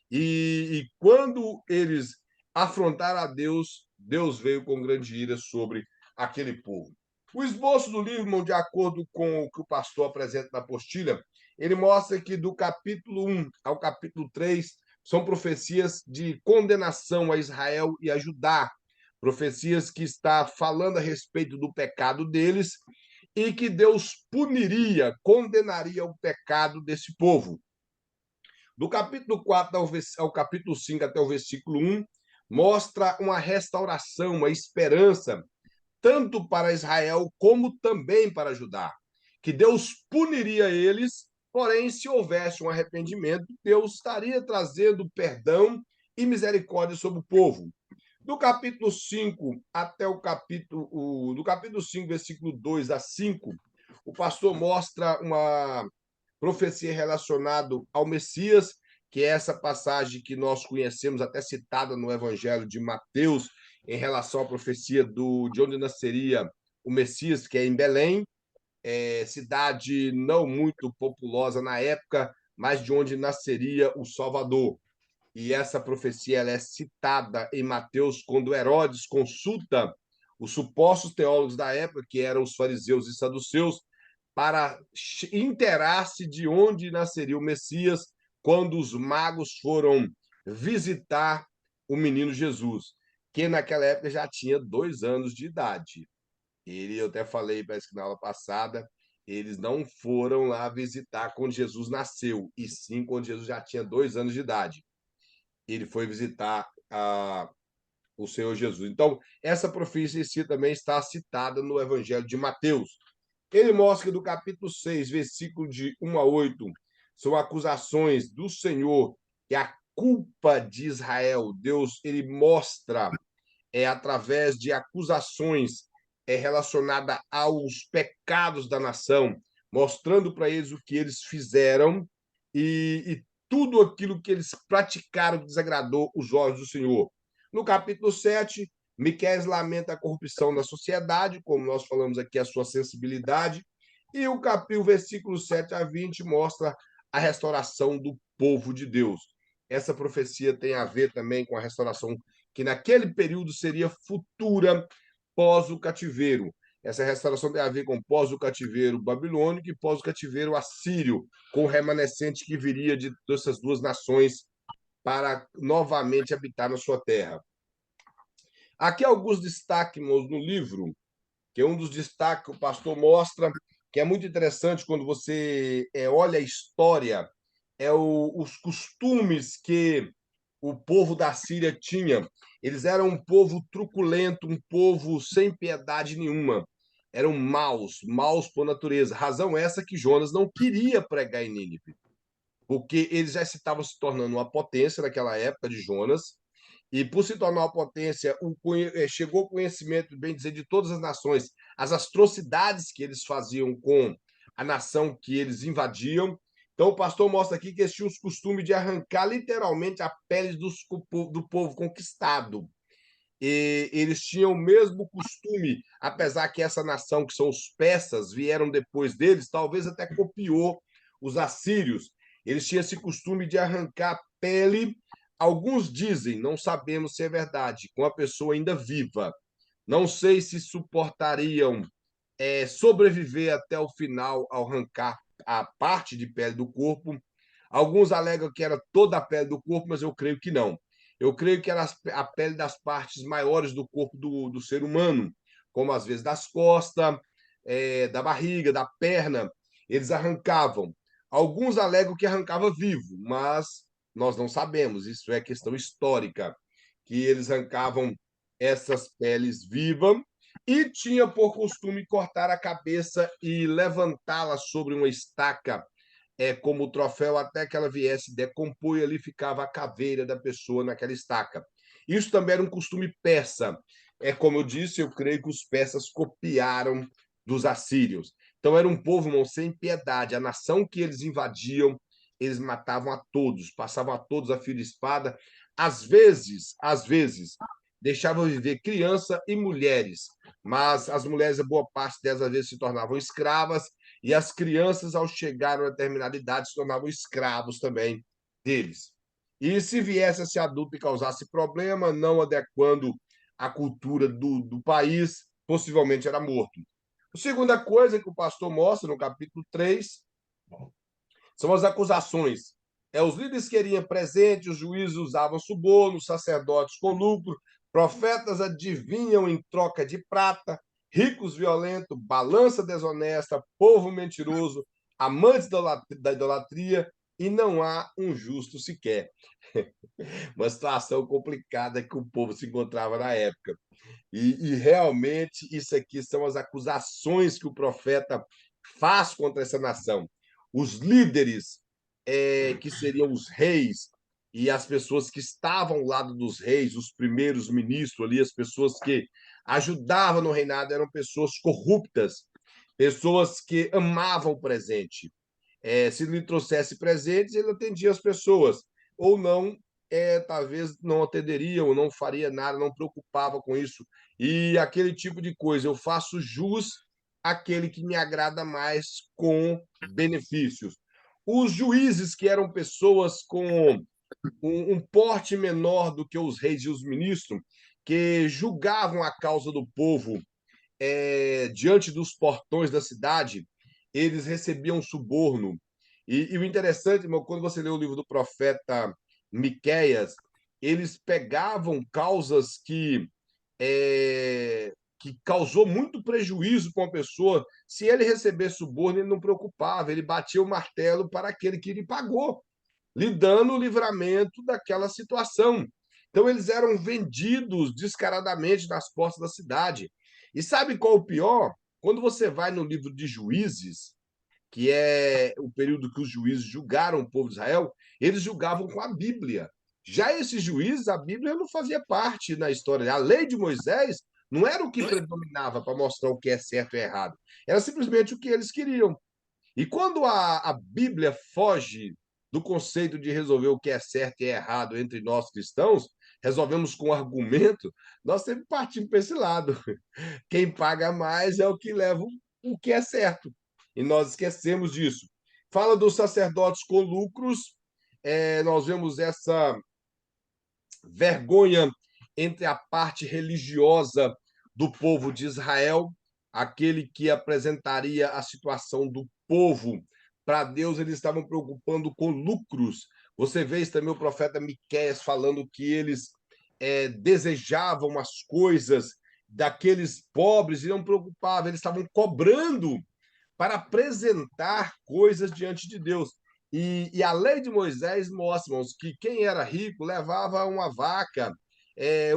E quando eles afrontaram a Deus, Deus veio com grande ira sobre aquele povo. O esboço do livro, irmão, de acordo com o que o pastor apresenta na apostila, ele mostra que do capítulo 1 ao capítulo 3 são profecias de condenação a Israel e a Judá, profecias que está falando a respeito do pecado deles, e que Deus puniria, condenaria o pecado desse povo. Do capítulo 4 ao capítulo 5 até o versículo 1, mostra uma restauração, uma esperança, tanto para Israel como também para Judá, que Deus puniria eles, porém, se houvesse um arrependimento, Deus estaria trazendo perdão e misericórdia sobre o povo. Do capítulo 5 até o capítulo... Do capítulo 5, versículo 2 a 5, o pastor mostra uma profecia relacionada ao Messias, que é essa passagem que nós conhecemos, até citada no Evangelho de Mateus, em relação à profecia de onde nasceria o Messias, que é em Belém, cidade não muito populosa na época, mas de onde nasceria o Salvador. E essa profecia ela é citada em Mateus quando Herodes consulta os supostos teólogos da época, que eram os fariseus e saduceus, para inteirar-se de onde nasceria o Messias quando os magos foram visitar o menino Jesus, que naquela época já tinha 2 anos de idade. Eu até falei, parece que na aula passada, eles não foram lá visitar quando Jesus nasceu, e sim quando Jesus já tinha 2 anos de idade. Ele foi visitar o Senhor Jesus. Então, essa profecia em si também está citada no Evangelho de Mateus. Ele mostra que do capítulo 6, versículo de 1 a 8, são acusações do Senhor e a culpa de Israel. Deus ele mostra através de acusações relacionadas aos pecados da nação, mostrando para eles o que eles fizeram e tudo aquilo que eles praticaram desagradou os olhos do Senhor. No capítulo 7, Miqueias lamenta a corrupção da sociedade, como nós falamos aqui, a sua sensibilidade, e o versículo 7 a 20 mostra a restauração do povo de Deus. Essa profecia tem a ver também com a restauração que naquele período seria futura pós o cativeiro. Essa restauração tem a ver com pós o cativeiro babilônico e pós o cativeiro assírio, com o remanescente que viria dessas duas nações para novamente habitar na sua terra. Aqui alguns destaques no livro, que é um dos destaques que o pastor mostra, que é muito interessante quando você olha a história, os costumes que o povo da Síria tinha. Eles eram um povo truculento, um povo sem piedade nenhuma. Eram maus por natureza. Razão essa que Jonas não queria pregar em Nínive, porque eles já estavam se tornando uma potência naquela época de Jonas, e por se tornar uma potência, chegou o conhecimento, bem dizer, de todas as nações, as atrocidades que eles faziam com a nação que eles invadiam. Então, o pastor mostra aqui que eles tinham os costumes de arrancar literalmente a pele do povo conquistado. E eles tinham o mesmo costume, apesar que essa nação, que são os persas, vieram depois deles, talvez até copiou os assírios. Eles tinham esse costume de arrancar a pele. Alguns dizem, não sabemos se é verdade, com a pessoa ainda viva. Não sei se suportariam sobreviver até o final ao arrancar a parte de pele do corpo. Alguns alegam que era toda a pele do corpo, mas eu creio que não. Eu creio que era a pele das partes maiores do corpo do ser humano, como às vezes das costas, da barriga, da perna. Eles arrancavam. Alguns alegam que arrancava vivo, mas nós não sabemos. Isso é questão histórica, que eles arrancavam essas peles vivas e tinha por costume cortar a cabeça e levantá-la sobre uma estaca como troféu até que ela viesse decompor, e ali ficava a caveira da pessoa naquela estaca. Isso também era um costume persa. Como eu disse, eu creio que os persas copiaram dos assírios. Então era um povo, irmão, sem piedade. A nação que eles invadiam, eles matavam a todos, passavam a todos a fio de espada. Às vezes, deixavam viver criança e mulheres, mas as mulheres, a boa parte delas, às vezes, se tornavam escravas, e as crianças, ao chegar a uma determinada idade, se tornavam escravos também deles. E se viesse a ser adulto e causasse problema, não adequando a cultura do país, possivelmente era morto. A segunda coisa que o pastor mostra no capítulo 3 são as acusações. Os líderes queriam presente, os juízes usavam suborno, os sacerdotes com lucro, profetas adivinham em troca de prata, ricos violentos, balança desonesta, povo mentiroso, amantes da idolatria, e não há um justo sequer. Uma situação complicada que o povo se encontrava na época. E realmente isso aqui são as acusações que o profeta faz contra essa nação. Os líderes, que seriam os reis, e as pessoas que estavam ao lado dos reis, os primeiros ministros ali, as pessoas que ajudavam no reinado, eram pessoas corruptas, pessoas que amavam o presente. Se lhe trouxesse presentes, ele atendia as pessoas, ou não, talvez não atenderia, ou não faria nada, não preocupava com isso. E aquele tipo de coisa, eu faço jus àquele que me agrada mais com benefícios. os juízes, que eram pessoas com um porte menor do que os reis e os ministros, que julgavam a causa do povo diante dos portões da cidade, eles recebiam suborno. E o interessante, irmão, quando você lê o livro do profeta Miqueias, eles pegavam causas que causou muito prejuízo para uma pessoa. Se ele recebesse suborno, ele não preocupava, ele batia o martelo para aquele que lhe pagou, lhe dando o livramento daquela situação. Então, eles eram vendidos descaradamente nas portas da cidade. E sabe qual é o pior? Quando você vai no livro de Juízes, que é o período que os juízes julgaram o povo de Israel, eles julgavam com a Bíblia. Já esses juízes, a Bíblia não fazia parte na história. A lei de Moisés não era o que predominava para mostrar o que é certo e errado. Era simplesmente o que eles queriam. E quando a Bíblia foge do conceito de resolver o que é certo e errado entre nós cristãos, resolvemos com argumento, nós sempre partimos para esse lado. Quem paga mais é o que leva o que é certo. E nós esquecemos disso. Fala dos sacerdotes com lucros, nós vemos essa vergonha entre a parte religiosa do povo de Israel, aquele que apresentaria a situação do povo para Deus, eles estavam preocupando com lucros. Você vê também o profeta Miqueias falando que eles desejavam as coisas daqueles pobres e não preocupavam, eles estavam cobrando para apresentar coisas diante de Deus. E a lei de Moisés mostra, irmãos, que quem era rico levava uma vaca,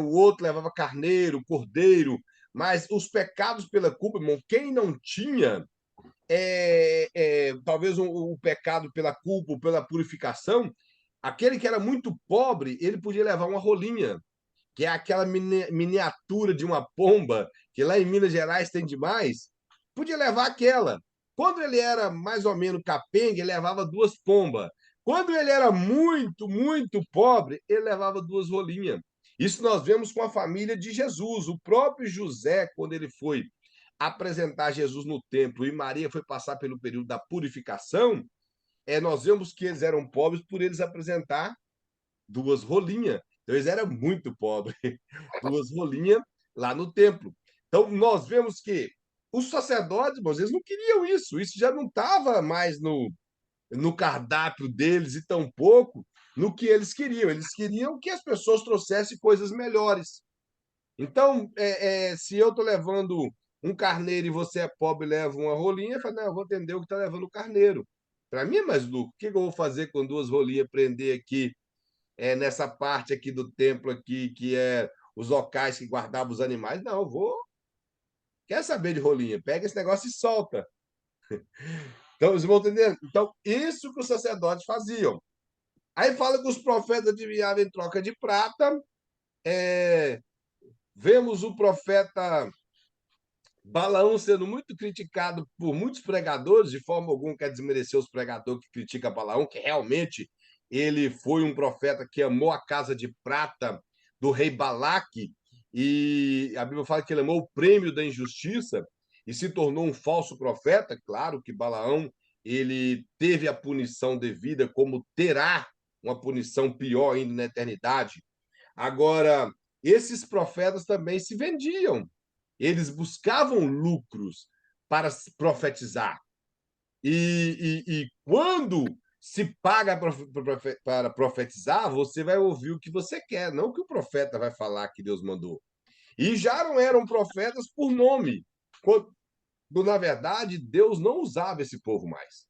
o outro levava carneiro, cordeiro, mas os pecados pela culpa, irmão, quem não tinha talvez o pecado pela culpa, pela purificação, aquele que era muito pobre, ele podia levar uma rolinha, que é aquela miniatura de uma pomba, que lá em Minas Gerais tem demais, podia levar aquela. Quando ele era mais ou menos capenga, ele levava 2 pombas. Quando ele era muito, muito pobre, ele levava 2 rolinhas. Isso nós vemos com a família de Jesus. O próprio José, quando ele foi apresentar Jesus no templo e Maria foi passar pelo período da purificação, nós vemos que eles eram pobres por eles apresentar 2 rolinhas. Então, eles eram muito pobres. 2 rolinhas lá no templo. Então, nós vemos que os sacerdotes, irmãos, eles não queriam isso. Isso já não estava mais no cardápio deles e tampouco no que eles queriam. Eles queriam que as pessoas trouxessem coisas melhores. Então, se eu estou levando um carneiro e você é pobre e leva uma rolinha, eu falo, não, eu vou atender o que está levando o carneiro. Para mim é mais lucro. O que eu vou fazer com 2 rolinhas, prender aqui nessa parte aqui do templo aqui, que é os locais que guardavam os animais? Não, eu vou. Quer saber de rolinha? Pega esse negócio e solta. Então, vocês vão entender? Então, isso que os sacerdotes faziam. Aí fala que os profetas adivinhavam em troca de prata. Vemos o profeta Balaão sendo muito criticado por muitos pregadores, de forma alguma quer desmerecer os pregadores que criticam Balaão, que realmente ele foi um profeta que amou a casa de prata do rei Balaque, e a Bíblia fala que ele amou o prêmio da injustiça e se tornou um falso profeta. Claro que Balaão ele teve a punição devida, como terá uma punição pior ainda na eternidade. Agora, esses profetas também se vendiam. Eles buscavam lucros para profetizar. E quando se paga para profetizar, você vai ouvir o que você quer, não o que o profeta vai falar que Deus mandou. E já não eram profetas por nome, quando, na verdade, Deus não usava esse povo mais.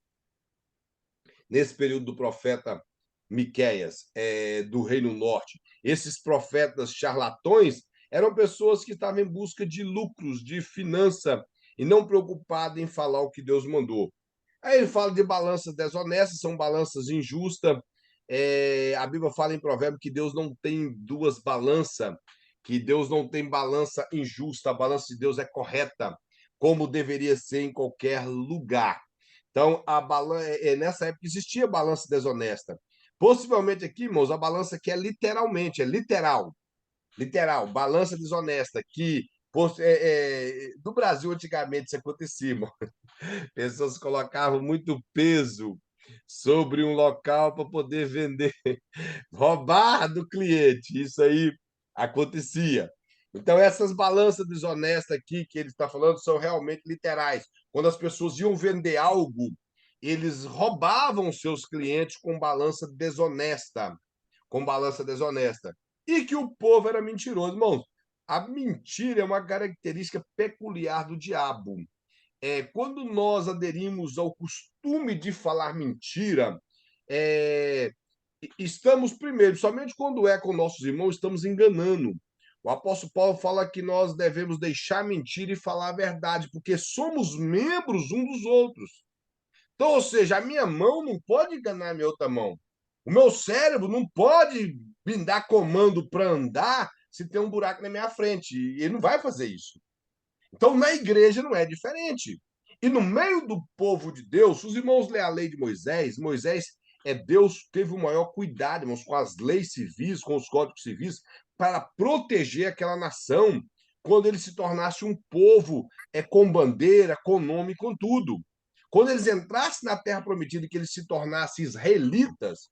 Nesse período do profeta Miqueias, do Reino Norte, esses profetas charlatões eram pessoas que estavam em busca de lucros, de finança, e não preocupadas em falar o que Deus mandou. Aí ele fala de balanças desonestas, são balanças injustas. A Bíblia fala em Provérbio que Deus não tem 2 balanças, que Deus não tem balança injusta, a balança de Deus é correta, como deveria ser em qualquer lugar. Então, nessa época existia balança desonesta. Possivelmente aqui, irmãos, a balança que é literalmente, é literal, balança desonesta, que no Brasil antigamente isso acontecia, irmão. Pessoas colocavam muito peso sobre um local para poder vender, roubar do cliente. Isso aí acontecia. Então, essas balanças desonestas aqui que ele está falando são realmente literais. Quando as pessoas iam vender algo, eles roubavam seus clientes com balança desonesta. Com balança desonesta. E que o povo era mentiroso. Irmãos, a mentira é uma característica peculiar do diabo. Quando nós aderimos ao costume de falar mentira, é, estamos, primeiro, somente quando é com nossos irmãos, estamos enganando. O apóstolo Paulo fala que nós devemos deixar mentira e falar a verdade, porque somos membros uns dos outros. Então, ou seja, a minha mão não pode enganar a minha outra mão. O meu cérebro não pode me dar comando para andar se tem um buraco na minha frente. E ele não vai fazer isso. Então, na igreja não é diferente. E no meio do povo de Deus, os irmãos lêem a lei de Moisés. Moisés Deus teve o maior cuidado, irmãos, com as leis civis, com os códigos civis, para proteger aquela nação quando ele se tornasse um povo com bandeira, com nome, com tudo. Quando eles entrassem na terra prometida e que eles se tornassem israelitas,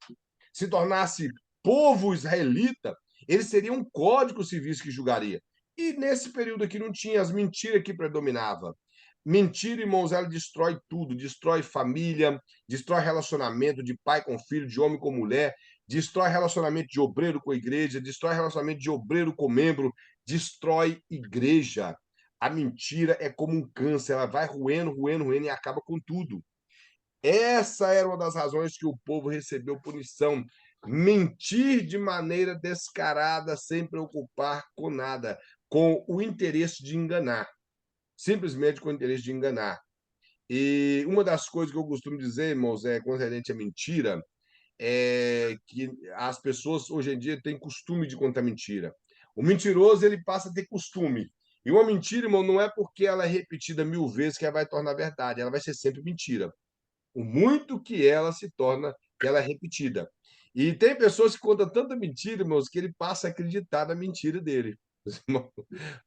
se tornasse povo israelita, eles teriam um código civil que julgaria. E nesse período aqui não tinha as mentiras que predominavam. Mentira, irmãos, ela destrói tudo, destrói família, destrói relacionamento de pai com filho, de homem com mulher, destrói relacionamento de obreiro com igreja, destrói relacionamento de obreiro com membro, destrói igreja. A mentira é como um câncer, ela vai roendo, roendo, roendo e acaba com tudo. Essa era uma das razões que o povo recebeu punição. Mentir de maneira descarada, sem preocupar com nada, com o interesse de enganar. Simplesmente com o interesse de enganar. E uma das coisas que eu costumo dizer, irmãos, concernente à mentira, é que as pessoas hoje em dia têm costume de contar mentira. O mentiroso, ele passa a ter costume. E uma mentira, irmão, não é porque ela é repetida 1000 vezes que ela vai tornar verdade, ela vai ser sempre mentira. O muito que ela se torna, que ela é repetida. E tem pessoas que contam tanta mentira, irmãos, que ele passa a acreditar na mentira dele.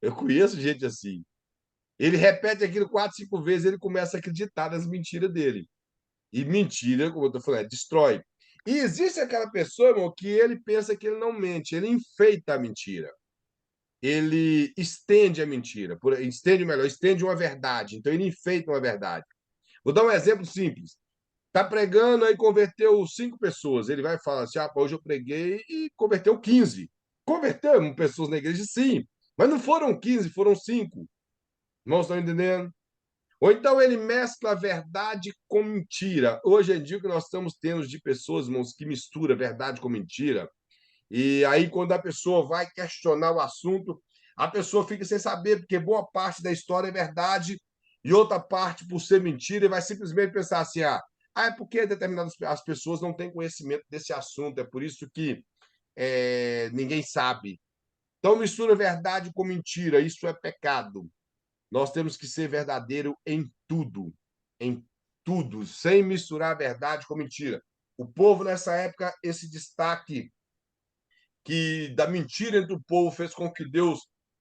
Eu conheço gente assim. Ele repete aquilo 4, 5 vezes, ele começa a acreditar nas mentiras dele. E mentira, como eu estou falando, destrói. E existe aquela pessoa, irmão, que ele pensa que ele não mente, ele enfeita a mentira. Ele estende a mentira, estende uma verdade. Então ele enfeita uma verdade. Vou dar um exemplo simples. Está pregando, aí converteu 5 pessoas. Ele vai falar assim: hoje eu preguei e converteu 15. Convertemos pessoas na igreja, sim. Mas não foram 15, foram 5. Irmãos, estão entendendo? Ou então ele mescla a verdade com mentira. Hoje em dia, o que nós estamos tendo de pessoas, irmãos, que mistura verdade com mentira. E aí, quando a pessoa vai questionar o assunto, a pessoa fica sem saber, porque boa parte da história é verdade e outra parte, por ser mentira, e vai simplesmente pensar assim: é porque determinadas as pessoas não têm conhecimento desse assunto, é por isso que ninguém sabe. Então, mistura verdade com mentira, isso é pecado. Nós temos que ser verdadeiro em tudo, sem misturar verdade com mentira. O povo, nessa época, esse destaque que da mentira entre o povo fez com que Deus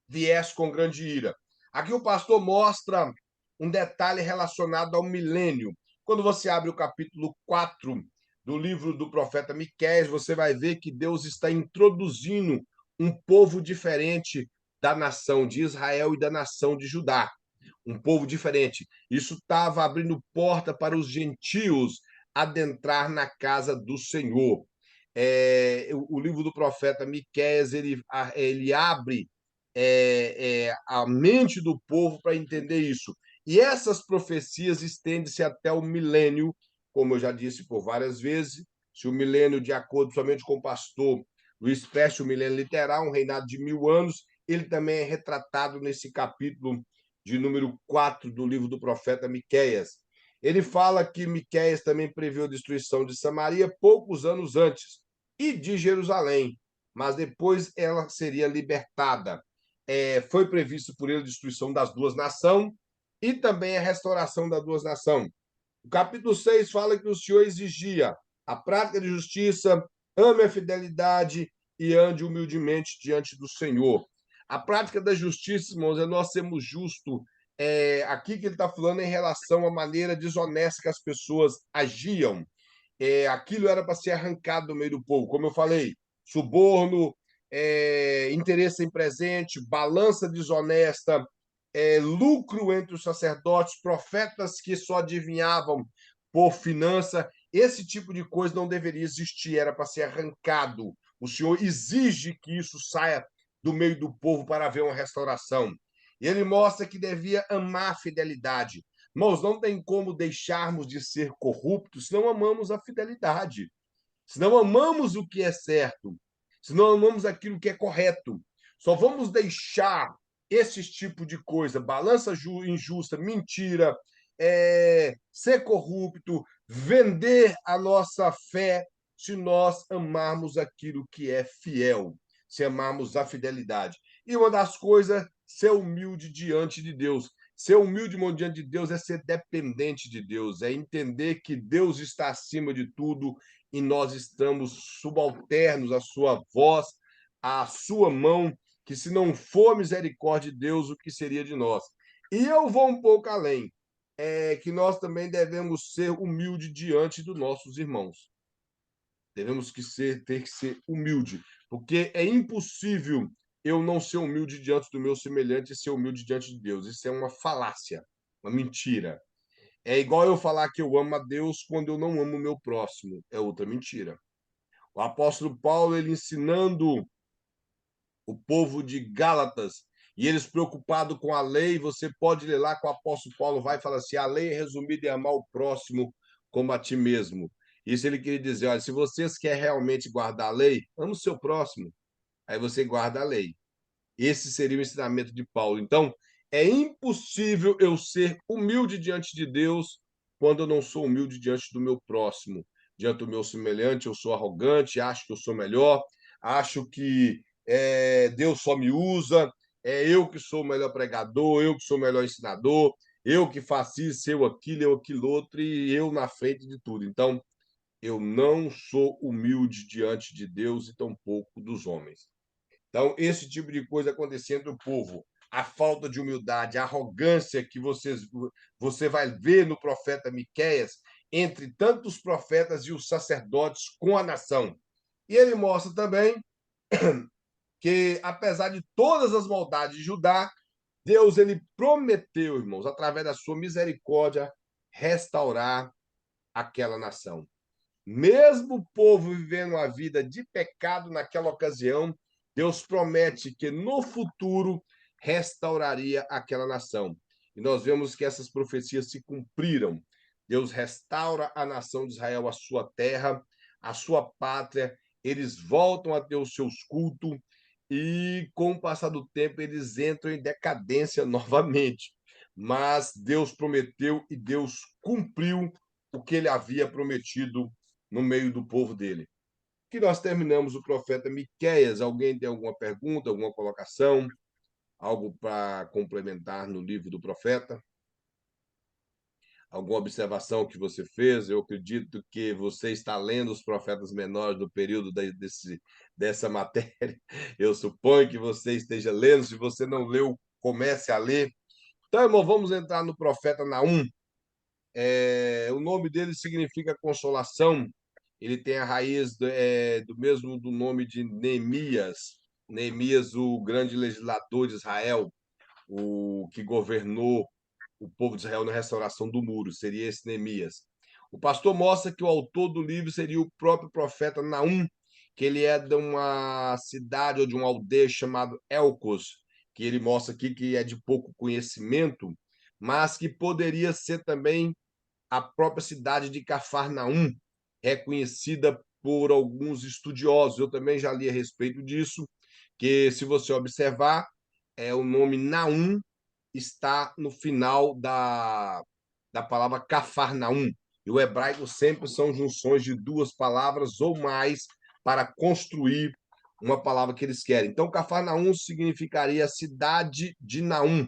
viesse com grande ira. Aqui o pastor mostra um detalhe relacionado ao milênio. Quando você abre o capítulo 4 do livro do profeta Miqueias, você vai ver que Deus está introduzindo um povo diferente da nação de Israel e da nação de Judá. Um povo diferente. Isso estava abrindo porta para os gentios adentrar na casa do Senhor. O livro do profeta Miqueias, ele abre a mente do povo para entender isso. E essas profecias estendem-se até o milênio, como eu já disse por várias vezes. Se o milênio, de acordo somente com o pastor Luiz Prestes, o milênio literal, um reinado de 1000 anos, ele também é retratado nesse capítulo de número 4 do livro do profeta Miqueias. Ele fala que Miqueias também previu a destruição de Samaria poucos anos antes e de Jerusalém, mas depois ela seria libertada. Foi previsto por ele a destruição das duas nações e também a restauração das duas nações. O capítulo 6 fala que o Senhor exigia a prática de justiça, ame a fidelidade e ande humildemente diante do Senhor. A prática da justiça, irmãos, é nós sermos justos. Aqui que ele está falando em relação à maneira desonesta que as pessoas agiam. aquilo era para ser arrancado do meio do povo. Como eu falei, suborno, interesse em presente, balança desonesta, lucro entre os sacerdotes, profetas que só adivinhavam por finança. Esse tipo de coisa não deveria existir, era para ser arrancado. O Senhor exige que isso saia do meio do povo para haver uma restauração. E ele mostra que devia amar a fidelidade. Irmãos, não tem como deixarmos de ser corruptos se não amamos a fidelidade, se não amamos o que é certo, se não amamos aquilo que é correto. Só vamos deixar esse tipo de coisa, balança injusta, mentira, ser corrupto, vender a nossa fé, se nós amarmos aquilo que é fiel, se amarmos a fidelidade. E uma das coisas, ser humilde diante de Deus. Ser humilde diante de Deus é ser dependente de Deus, é entender que Deus está acima de tudo e nós estamos subalternos à sua voz, à sua mão, que se não for misericórdia de Deus, o que seria de nós? E eu vou um pouco além, que nós também devemos ser humildes diante dos nossos irmãos. Devemos ter que ser humilde, porque é impossível eu não ser humilde diante do meu semelhante e ser humilde diante de Deus. Isso é uma falácia, uma mentira. É igual eu falar que eu amo a Deus quando eu não amo o meu próximo. É outra mentira. O apóstolo Paulo, ele ensinando o povo de Gálatas, e eles preocupados com a lei, você pode ler lá que o apóstolo Paulo vai falar assim, a lei é resumida em amar o próximo como a ti mesmo. Isso ele queria dizer, olha, se vocês querem realmente guardar a lei, ame o seu próximo. Aí você guarda a lei. Esse seria o ensinamento de Paulo. Então, é impossível eu ser humilde diante de Deus quando eu não sou humilde diante do meu próximo, diante do meu semelhante. Eu sou arrogante, acho que eu sou melhor, acho que Deus só me usa, é eu que sou o melhor pregador, eu que sou o melhor ensinador, eu que faço isso, eu aquilo outro, e eu na frente de tudo. Então, eu não sou humilde diante de Deus e tampouco dos homens. Então, esse tipo de coisa acontecendo entre o povo, a falta de humildade, a arrogância que você vai ver no profeta Miqueias, entre tantos profetas e os sacerdotes com a nação. E ele mostra também que, apesar de todas as maldades de Judá, Deus ele prometeu, irmãos, através da sua misericórdia, restaurar aquela nação. Mesmo o povo vivendo uma vida de pecado naquela ocasião, Deus promete que no futuro restauraria aquela nação. E nós vemos que essas profecias se cumpriram. Deus restaura a nação de Israel, a sua terra, a sua pátria, eles voltam a ter os seus cultos e, com o passar do tempo, eles entram em decadência novamente. Mas Deus prometeu e Deus cumpriu o que ele havia prometido no meio do povo dele. Que nós terminamos o profeta Miqueias. Alguém tem alguma pergunta, alguma colocação, algo para complementar no livro do profeta? Alguma observação que você fez? Eu acredito que você está lendo os profetas menores no período dessa matéria. Eu suponho que você esteja lendo. Se você não leu, comece a ler. Então, irmão, vamos entrar no profeta Naum. O nome dele significa consolação. Ele tem a raiz do mesmo do nome de Neemias. Neemias, o grande legislador de Israel, o que governou o povo de Israel na restauração do muro, seria esse Neemias. O pastor mostra que o autor do livro seria o próprio profeta Naum, que ele é de uma cidade ou de uma aldeia chamada Elcos, que ele mostra aqui que é de pouco conhecimento, mas que poderia ser também a própria cidade de Cafarnaum, é conhecida por alguns estudiosos. Eu também já li a respeito disso, que se você observar, o nome Naum está no final da palavra Cafarnaum. E o hebraico sempre são junções de duas palavras ou mais para construir uma palavra que eles querem. Então, Cafarnaum significaria cidade de Naum.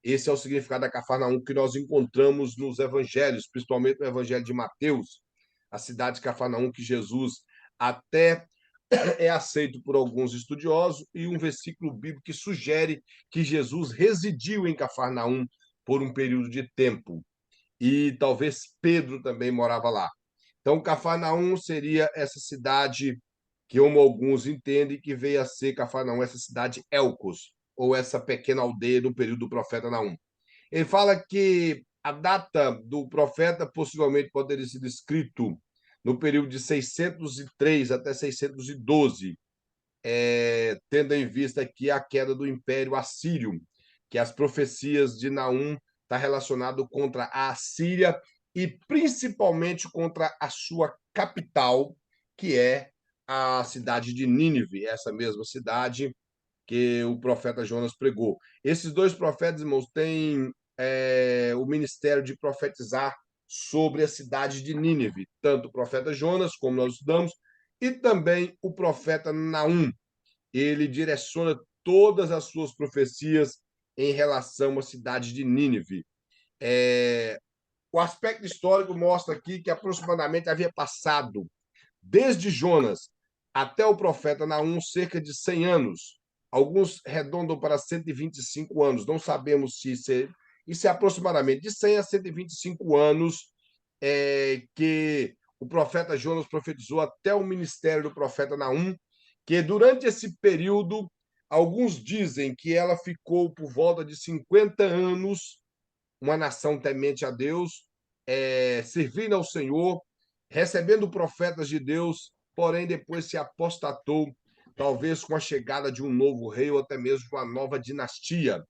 Esse é o significado da Cafarnaum que nós encontramos nos evangelhos, principalmente no evangelho de Mateus, a cidade de Cafarnaum que Jesus até é aceito por alguns estudiosos, e um versículo bíblico que sugere que Jesus residiu em Cafarnaum por um período de tempo. E talvez Pedro também morava lá. Então, Cafarnaum seria essa cidade que, como alguns entendem, que veio a ser Cafarnaum, essa cidade Elcos, ou essa pequena aldeia no período do profeta Naum. Ele fala que a data do profeta possivelmente poderia ter sido escrito no período de 603 até 612, tendo em vista aqui a queda do Império Assírio, que as profecias de Naum está relacionado contra a Assíria e principalmente contra a sua capital, que é a cidade de Nínive, essa mesma cidade que o profeta Jonas pregou. Esses dois profetas, irmãos, têm o ministério de profetizar sobre a cidade de Nínive, tanto o profeta Jonas, como nós estudamos, e também o profeta Naum. Ele direciona todas as suas profecias em relação à cidade de Nínive. O aspecto histórico mostra aqui que aproximadamente havia passado, desde Jonas até o profeta Naum, cerca de 100 anos. Alguns arredondam para 125 anos. Não sabemos se isso é aproximadamente de 100 a 125 anos que o profeta Jonas profetizou até o ministério do profeta Naum, que durante esse período, alguns dizem que ela ficou por volta de 50 anos, uma nação temente a Deus, servindo ao Senhor, recebendo profetas de Deus, porém depois se apostatou, talvez com a chegada de um novo rei ou até mesmo de uma nova dinastia.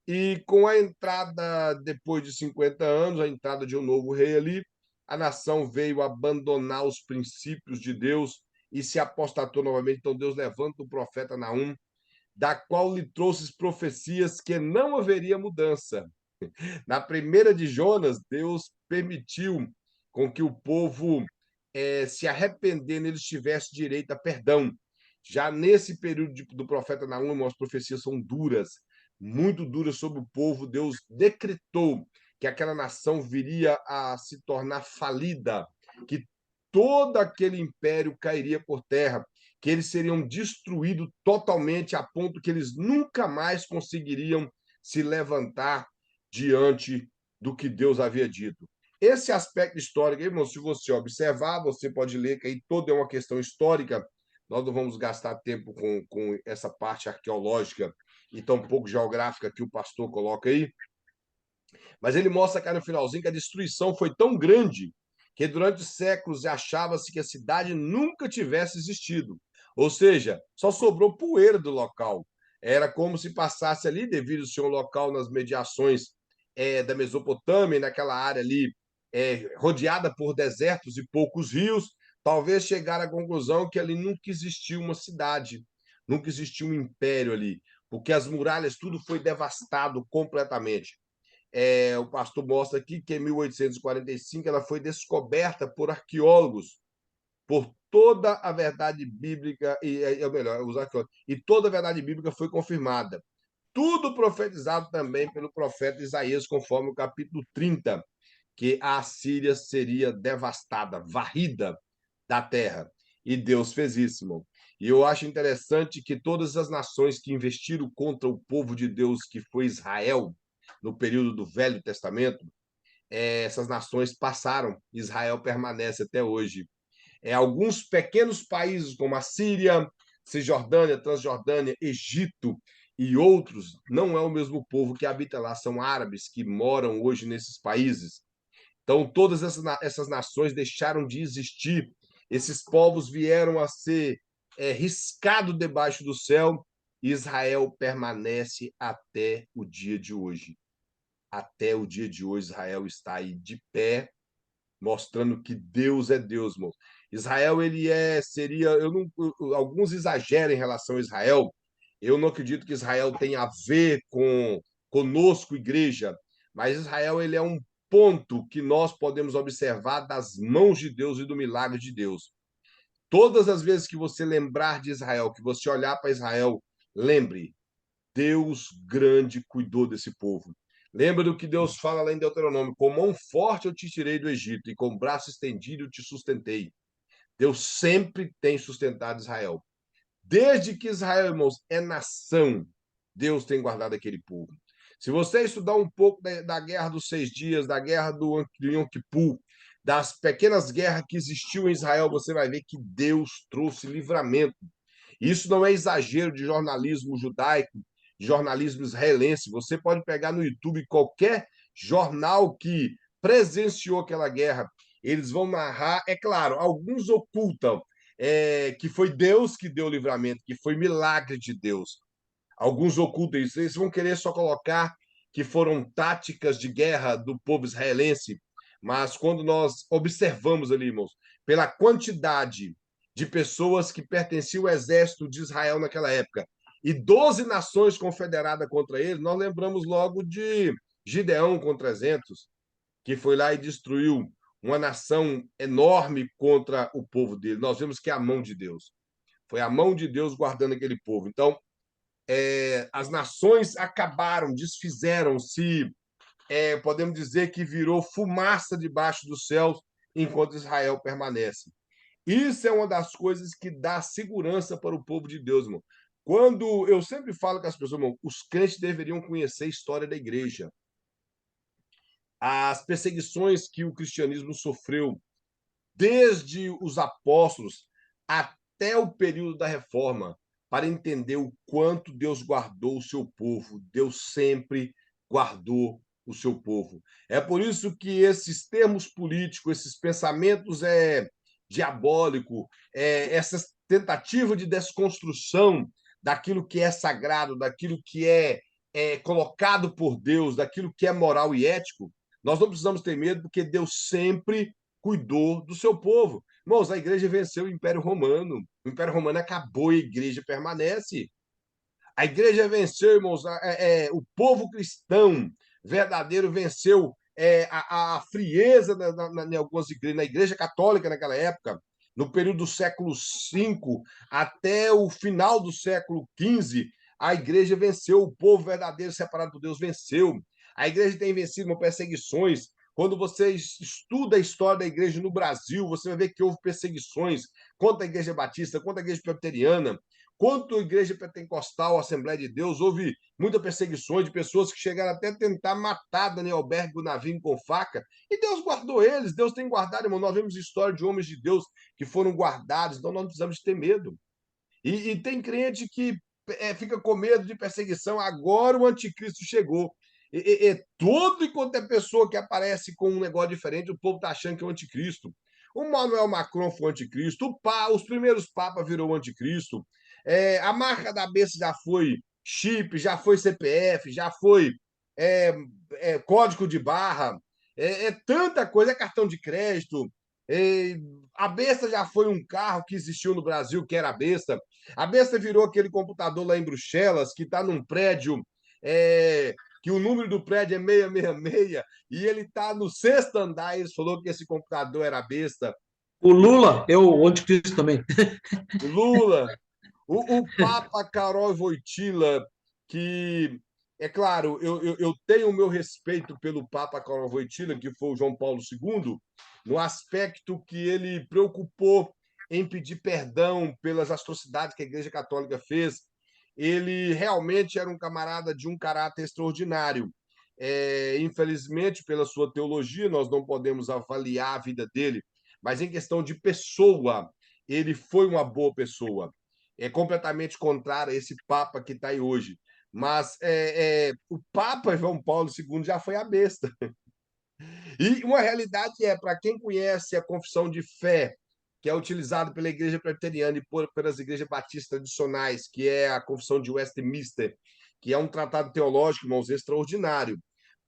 E com a entrada, depois de 50 anos, a entrada de um novo rei ali, a nação veio abandonar os princípios de Deus e se apostatou novamente. Então Deus levanta o profeta Naum, da qual lhe trouxe profecias que não haveria mudança. Na primeira de Jonas, Deus permitiu com que o povo se arrependendo, eles tivessem direito a perdão. Já nesse período do profeta Naum, as profecias são duras, muito duras sobre o povo. Deus decretou que aquela nação viria a se tornar falida, que todo aquele império cairia por terra, que eles seriam destruídos totalmente, a ponto que eles nunca mais conseguiriam se levantar diante do que Deus havia dito. Esse aspecto histórico, irmão, se você observar, você pode ler que aí toda é uma questão histórica. Nós não vamos gastar tempo com essa parte arqueológica e tão pouco geográfica que o pastor coloca aí. Mas ele mostra, cara, no finalzinho, que a destruição foi tão grande que durante séculos achava-se que a cidade nunca tivesse existido. Ou seja, só sobrou poeira do local. Era como se passasse ali, devido a ser um local nas mediações da Mesopotâmia, naquela área ali rodeada por desertos e poucos rios, talvez chegar à conclusão que ali nunca existiu uma cidade, nunca existiu um império ali, porque as muralhas, tudo foi devastado completamente. O pastor mostra aqui que em 1845 ela foi descoberta por arqueólogos, por toda a verdade bíblica, os arqueólogos, e toda a verdade bíblica foi confirmada. Tudo profetizado também pelo profeta Isaías, conforme o capítulo 30, que a Assíria seria devastada, varrida da terra. E Deus fez isso, irmão. E eu acho interessante que todas as nações que investiram contra o povo de Deus, que foi Israel, no período do Velho Testamento, essas nações passaram. Israel permanece até hoje. Alguns pequenos países, como a Síria, Cisjordânia, Transjordânia, Egito e outros, não é o mesmo povo que habita lá, são árabes que moram hoje nesses países. Então, todas essas nações deixaram de existir, esses povos vieram a ser riscados debaixo do céu, e Israel permanece até o dia de hoje. Até o dia de hoje, Israel está aí de pé, mostrando que Deus é Deus, irmão. Israel, seria, alguns exageram em relação a Israel. Eu não acredito que Israel tenha a ver conosco, igreja, mas Israel, ele é um ponto que nós podemos observar das mãos de Deus e do milagre de Deus. Todas as vezes que você lembrar de Israel, que você olhar para Israel, lembre, Deus grande cuidou desse povo. Lembra do que Deus fala lá em Deuteronômio: com mão forte eu te tirei do Egito e com braço estendido eu te sustentei. Deus sempre tem sustentado Israel. Desde que Israel, irmãos, é nação, Deus tem guardado aquele povo. Se você estudar um pouco da Guerra dos 6 Dias, da Guerra do Yom Kippur, das pequenas guerras que existiam em Israel, você vai ver que Deus trouxe livramento. Isso não é exagero de jornalismo judaico, de jornalismo israelense. Você pode pegar no YouTube qualquer jornal que presenciou aquela guerra. Eles vão narrar, é claro, alguns ocultam que foi Deus que deu o livramento, que foi milagre de Deus. Alguns ocultam isso. Eles vão querer só colocar que foram táticas de guerra do povo israelense. Mas quando nós observamos ali, irmãos, pela quantidade de pessoas que pertenciam ao exército de Israel naquela época e 12 nações confederadas contra ele, nós lembramos logo de Gideão com 300, que foi lá e destruiu uma nação enorme contra o povo dele. Nós vemos que é a mão de Deus. Foi a mão de Deus guardando aquele povo. Então, as nações acabaram, desfizeram-se, podemos dizer que virou fumaça debaixo dos céus enquanto Israel permanece. Isso é uma das coisas que dá segurança para o povo de Deus, irmão. Quando eu sempre falo com as pessoas, irmão, os crentes deveriam conhecer a história da igreja. As perseguições que o cristianismo sofreu desde os apóstolos até o período da reforma, para entender o quanto Deus guardou o seu povo. Deus sempre guardou o seu povo. É por isso que esses termos políticos, esses pensamentos diabólicos, essas tentativas de desconstrução daquilo que é sagrado, daquilo que é colocado por Deus, daquilo que é moral e ético, nós não precisamos ter medo, porque Deus sempre cuidou do seu povo. Irmãos, a igreja venceu o Império Romano. O Império Romano acabou e a igreja permanece. A igreja venceu, irmãos, o povo cristão verdadeiro venceu a frieza em algumas igrejas, na igreja católica naquela época, no período do século V até o final do século XV, a igreja venceu, o povo verdadeiro separado por Deus venceu. A igreja tem vencido perseguições. Quando você estuda a história da igreja no Brasil, você vai ver que houve perseguições contra a igreja batista, contra a igreja presbiteriana, contra a igreja pentecostal, a Assembleia de Deus. Houve muita perseguição de pessoas que chegaram até a tentar matar Daniel Albergue Navim com faca, e Deus guardou eles. Deus tem guardado, irmão. Nós vemos história de homens de Deus que foram guardados, então nós não precisamos ter medo. E tem crente que fica com medo de perseguição. Agora o anticristo chegou. Todo e quanto é pessoa que aparece com um negócio diferente, o povo está achando que é o anticristo. O Emmanuel Macron foi o anticristo, os primeiros papas virou o anticristo, a marca da besta já foi chip, já foi CPF, já foi código de barra, tanta coisa, cartão de crédito. A besta já foi um carro que existiu no Brasil, que era a besta. A besta virou aquele computador lá em Bruxelas, que está num prédio que o número do prédio é 666, e ele está no 6º andar, e ele falou que esse computador era besta.
O Lula é o anticristo também.
O Lula, o Papa Karol Wojtyla, que, é claro, eu tenho o meu respeito pelo Papa Karol Wojtyla, que foi o João Paulo II, no aspecto que ele preocupou em pedir perdão pelas atrocidades que a Igreja Católica fez. Ele realmente era um camarada de um caráter extraordinário. Infelizmente, pela sua teologia, nós não podemos avaliar a vida dele, mas em questão de pessoa, ele foi uma boa pessoa. É completamente contrário a esse Papa que está aí hoje. Mas o Papa João Paulo II já foi a besta. E uma realidade para quem conhece a confissão de fé, que é utilizado pela Igreja Presbiteriana e pelas igrejas batistas tradicionais, que é a Confissão de Westminster, que é um tratado teológico, irmãos, extraordinário.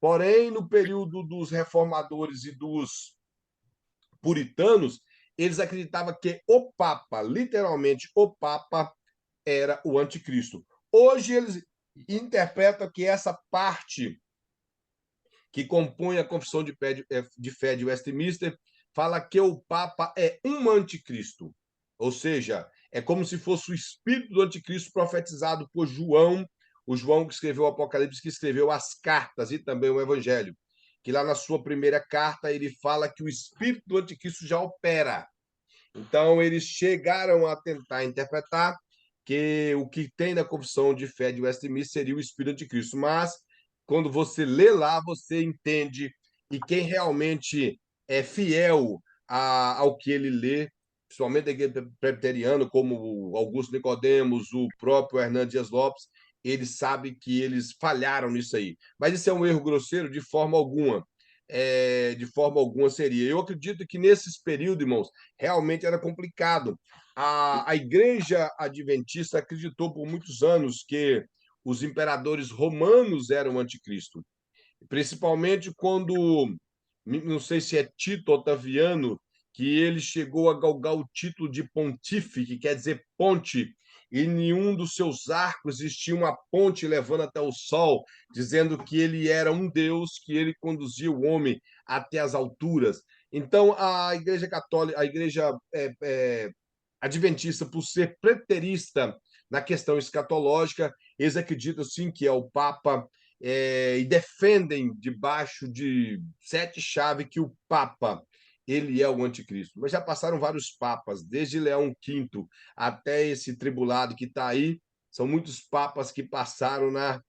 Porém, no período dos reformadores e dos puritanos, eles acreditavam que o Papa, literalmente o Papa, era o anticristo. Hoje eles interpretam que essa parte que compõe a Confissão de Fé de Westminster fala que o Papa é um anticristo. Ou seja, é como se fosse o espírito do anticristo profetizado por João, o João que escreveu o Apocalipse, que escreveu as cartas e também o Evangelho, que lá na sua primeira carta ele fala que o espírito do anticristo já opera. Então, eles chegaram a tentar interpretar que o que tem na Confissão de Fé de Westminster seria o espírito anticristo, mas quando você lê lá, você entende, e quem realmente fiel ao que ele lê, principalmente a igreja presbiteriana, como o Augusto Nicodemos, o próprio Hernando Dias Lopes, ele sabe que eles falharam nisso aí. Mas isso é um erro grosseiro de forma alguma. De forma alguma seria. Eu acredito que nesses períodos, irmãos, realmente era complicado. A igreja adventista acreditou por muitos anos que os imperadores romanos eram o anticristo, principalmente quando, não sei se é Tito Otaviano, que ele chegou a galgar o título de pontífice, que quer dizer ponte, e em nenhum dos seus arcos existia uma ponte levando até o sol, dizendo que ele era um Deus, que ele conduzia o homem até as alturas. Então, a Igreja Católica, a Igreja Adventista, por ser preterista na questão escatológica, eles acreditam sim que é o Papa, e defendem debaixo de 7 chaves que o Papa ele é o anticristo. Mas já passaram vários papas, desde Leão V até esse tribulado que está aí, são muitos papas que passaram na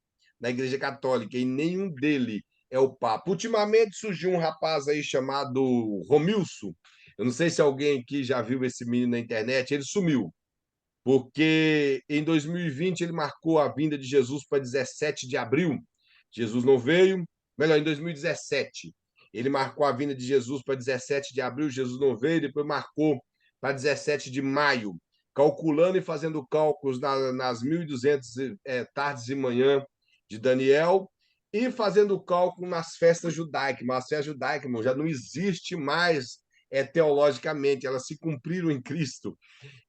Igreja Católica e nenhum dele é o Papa. Ultimamente surgiu um rapaz aí chamado Romilson. Eu não sei se alguém aqui já viu esse menino na internet, ele sumiu porque em 2020 ele marcou a vinda de Jesus para 17 de abril. Jesus não veio, melhor, em 2017. Ele marcou a vinda de Jesus para 17 de abril, Jesus não veio, depois marcou para 17 de maio, calculando e fazendo cálculos nas 1.200 tardes e manhã de Daniel, e fazendo cálculo nas festas judaicas. Mas as festas judaicas, irmão, já não existe mais teologicamente, elas se cumpriram em Cristo.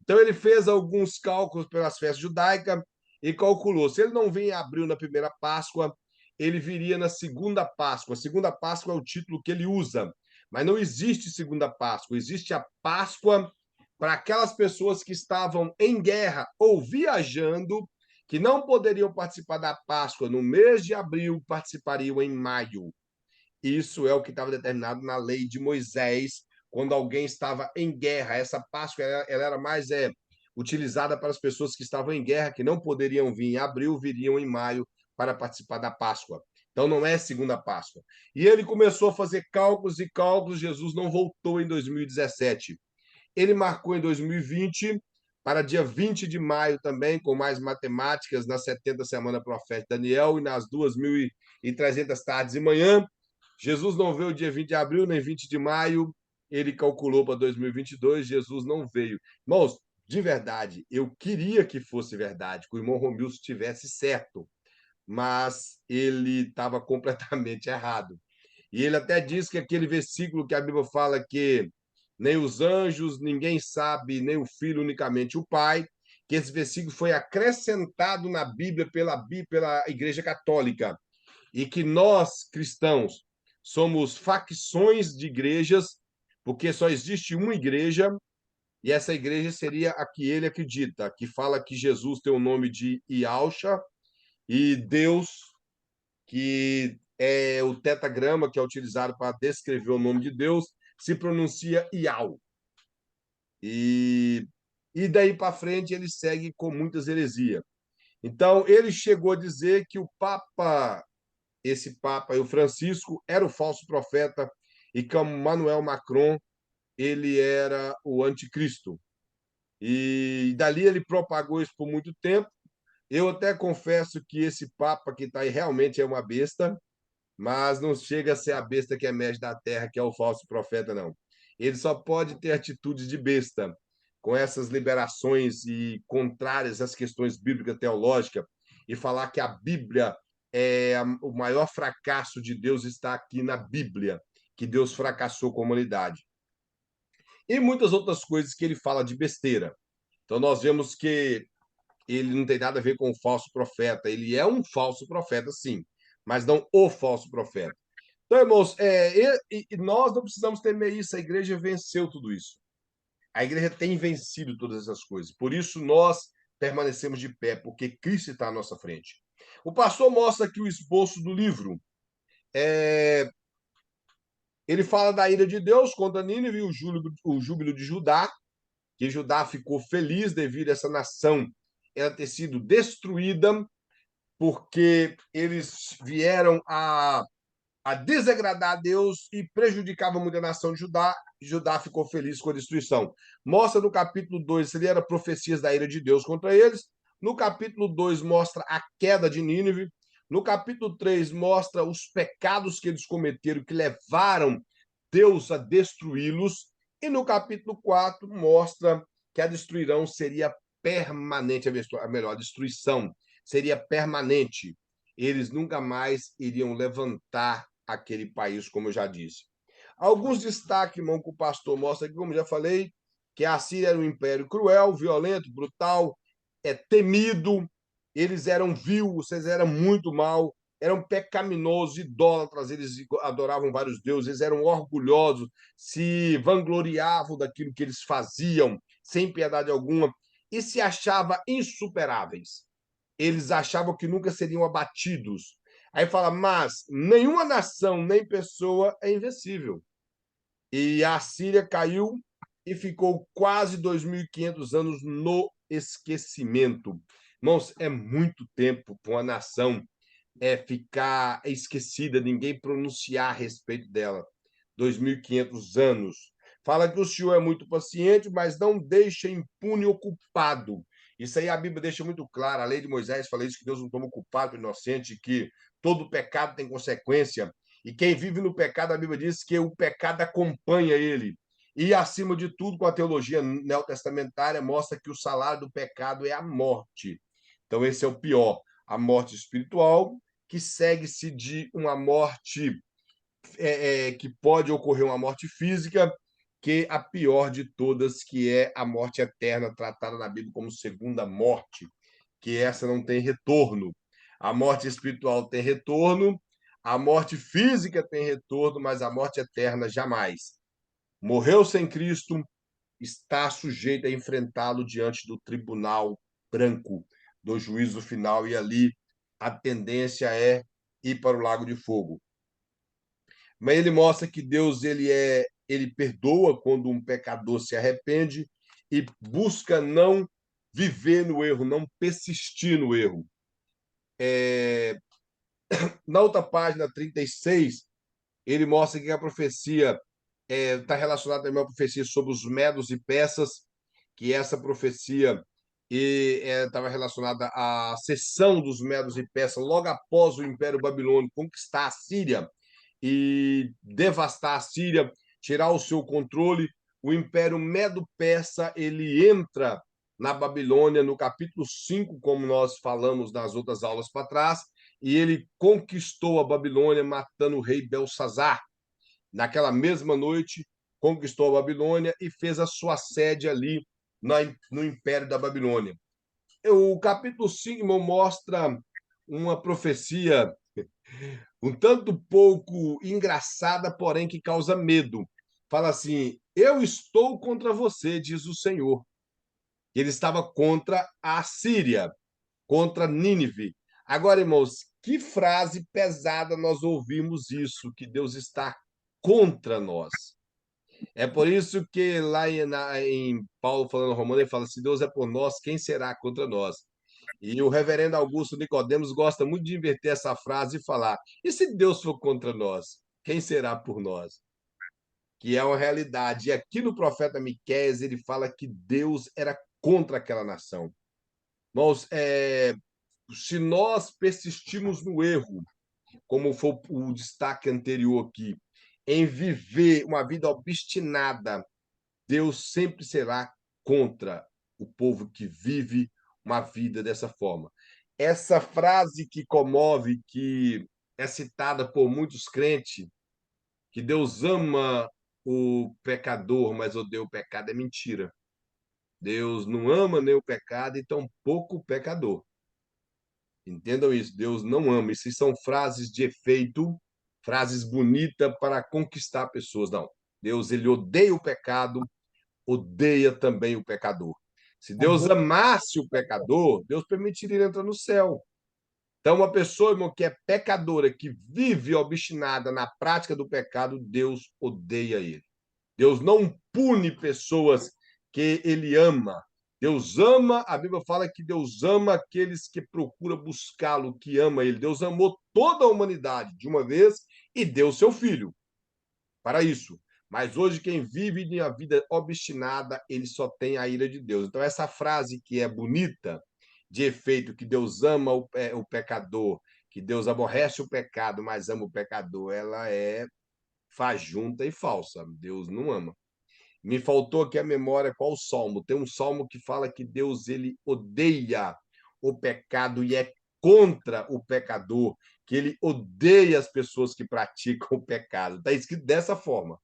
Então, ele fez alguns cálculos pelas festas judaicas e calculou. Se ele não vem em abril na primeira Páscoa, ele viria na segunda Páscoa. A segunda Páscoa é o título que ele usa. Mas não existe segunda Páscoa. Existe a Páscoa para aquelas pessoas que estavam em guerra ou viajando, que não poderiam participar da Páscoa no mês de abril, participariam em maio. Isso é o que estava determinado na lei de Moisés, quando alguém estava em guerra. Essa Páscoa ela era mais utilizada para as pessoas que estavam em guerra, que não poderiam vir em abril, viriam em maio para participar da Páscoa. Então não é segunda Páscoa. E ele começou a fazer cálculos e cálculos. Jesus não voltou em 2017. Ele marcou em 2020 para dia 20 de maio também, com mais matemáticas, na 70 semana profética de Daniel e nas 2.300 tardes e manhã. Jesus não veio dia 20 de abril, nem 20 de maio. Ele calculou para 2022, Jesus não veio. Irmãos, de verdade, eu queria que fosse verdade, que o irmão Romilson estivesse certo, mas ele estava completamente errado. E ele até diz que aquele versículo que a Bíblia fala que nem os anjos, ninguém sabe, nem o Filho, unicamente o Pai, que esse versículo foi acrescentado na Bíblia pela Igreja Católica, e que nós, cristãos, somos facções de igrejas, porque só existe uma igreja, e essa igreja seria a que ele acredita, que fala que Jesus tem o nome de Yahshua, e Deus, que é o tetragrama que é utilizado para descrever o nome de Deus, se pronuncia Yahweh. E daí para frente ele segue com muitas heresias. Então, ele chegou a dizer que esse Papa, o Francisco, era o falso profeta e que o Emmanuel Macron ele era o anticristo. E dali ele propagou isso por muito tempo. Eu até confesso que esse Papa que está aí realmente é uma besta, mas não chega a ser a besta que emerge da terra, que é o falso profeta, não. Ele só pode ter atitudes de besta, com essas liberações e contrárias às questões bíblicas teológicas, e falar que a Bíblia o maior fracasso de Deus está aqui na Bíblia, que Deus fracassou com a humanidade. E muitas outras coisas que ele fala de besteira. Então, nós vemos que ele não tem nada a ver com o falso profeta. Ele é um falso profeta, sim, mas não o falso profeta. Então, irmãos, nós não precisamos temer isso. A igreja venceu tudo isso. A igreja tem vencido todas essas coisas. Por isso, nós permanecemos de pé, porque Cristo está à nossa frente. O pastor mostra aqui o esboço do livro. Ele fala da ira de Deus contra Nínive e o júbilo de Judá, que Judá ficou feliz devido a essa nação ela ter sido destruída, porque eles vieram a a desagradar a Deus e prejudicava muito a nação de Judá. Judá ficou feliz com a destruição. Mostra no capítulo 2, ele era profecias da ira de Deus contra eles. No capítulo 2, mostra a queda de Nínive. No capítulo 3, mostra os pecados que eles cometeram, que levaram Deus a destruí-los. E no capítulo 4, mostra que a destruição seria permanente, a destruição seria permanente. Eles nunca mais iriam levantar aquele país, como eu já disse. Alguns destaques, irmão, que o pastor mostra aqui, como já falei, que a Síria era um império cruel, violento, brutal, temido, eles eram vil, eles eram muito mal, eram pecaminosos, idólatras, eles adoravam vários deuses, eles eram orgulhosos, se vangloriavam daquilo que eles faziam, sem piedade alguma, e se achavam insuperáveis. Eles achavam que nunca seriam abatidos. Aí fala, mas nenhuma nação, nem pessoa é invencível. E a Síria caiu e ficou quase 2.500 anos no esquecimento. Irmãos, é muito tempo para uma nação ficar esquecida, ninguém pronunciar a respeito dela. 2.500 anos. Fala que o Senhor é muito paciente, mas não deixa impune o culpado. Isso aí a Bíblia deixa muito claro. A lei de Moisés fala isso, que Deus não toma o culpado, o inocente, que todo pecado tem consequência. E quem vive no pecado, a Bíblia diz que o pecado acompanha ele. E, acima de tudo, com a teologia neotestamentária, mostra que o salário do pecado é a morte. Então, esse é o pior. A morte espiritual, que segue-se de uma morte que pode ocorrer uma morte física, que a pior de todas, que é a morte eterna, tratada na Bíblia como segunda morte, que essa não tem retorno. A morte espiritual tem retorno, a morte física tem retorno, mas a morte eterna jamais. Morreu sem Cristo, está sujeito a enfrentá-lo diante do tribunal branco, do juízo final, e ali a tendência é ir para o lago de fogo. Mas ele mostra que Deus ele perdoa quando um pecador se arrepende e busca não viver no erro, não persistir no erro. Na outra página 36, ele mostra que a profecia está relacionada também a uma profecia sobre os medos e persas, que essa profecia estava relacionada à cessão dos medos e persas logo após o Império Babilônico conquistar a Síria e devastar a Síria, tirar o seu controle. O Império Medo-Persa ele entra na Babilônia no capítulo 5, como nós falamos nas outras aulas para trás, e ele conquistou a Babilônia, matando o rei Belsazar. Naquela mesma noite, conquistou a Babilônia e fez a sua sede ali no Império da Babilônia. O capítulo 5 mostra uma profecia um tanto pouco engraçada, porém que causa medo. Fala assim: eu estou contra você, diz o Senhor. Ele estava contra a Síria, contra Nínive. Agora, irmãos, que frase pesada nós ouvimos isso, que Deus está contra nós. É por isso que lá em Paulo, falando Romano, ele fala: se Deus é por nós, quem será contra nós? E o reverendo Augusto Nicodemos gosta muito de inverter essa frase e falar: e se Deus for contra nós, quem será por nós? Que é uma realidade. E aqui no profeta Miqueias ele fala que Deus era contra aquela nação. Nós, se nós persistirmos no erro, como foi o destaque anterior aqui, em viver uma vida obstinada, Deus sempre será contra o povo que vive uma vida dessa forma. Essa frase que comove, que é citada por muitos crentes, que Deus ama o pecador, mas odeia o pecado, é mentira. Deus não ama nem o pecado e tampouco o pecador. Entendam isso, Deus não ama. Isso são frases de efeito, frases bonitas para conquistar pessoas. Não, Deus ele odeia o pecado, odeia também o pecador. Se Deus amasse o pecador, Deus permitiria ele entrar no céu. Então, uma pessoa, irmão, que é pecadora, que vive obstinada na prática do pecado, Deus odeia ele. Deus não pune pessoas que ele ama. Deus ama, a Bíblia fala que Deus ama aqueles que procuram buscá-lo, que ama ele. Deus amou toda a humanidade de uma vez e deu seu filho para isso. Mas hoje, quem vive em uma vida obstinada, ele só tem a ira de Deus. Então, essa frase que é bonita, de efeito, que Deus ama o pecador, que Deus aborrece o pecado, mas ama o pecador, ela é fajunta e falsa. Deus não ama. Me faltou aqui a memória qual o salmo. Tem um salmo que fala que Deus ele odeia o pecado e é contra o pecador, que ele odeia as pessoas que praticam o pecado. Está escrito dessa forma.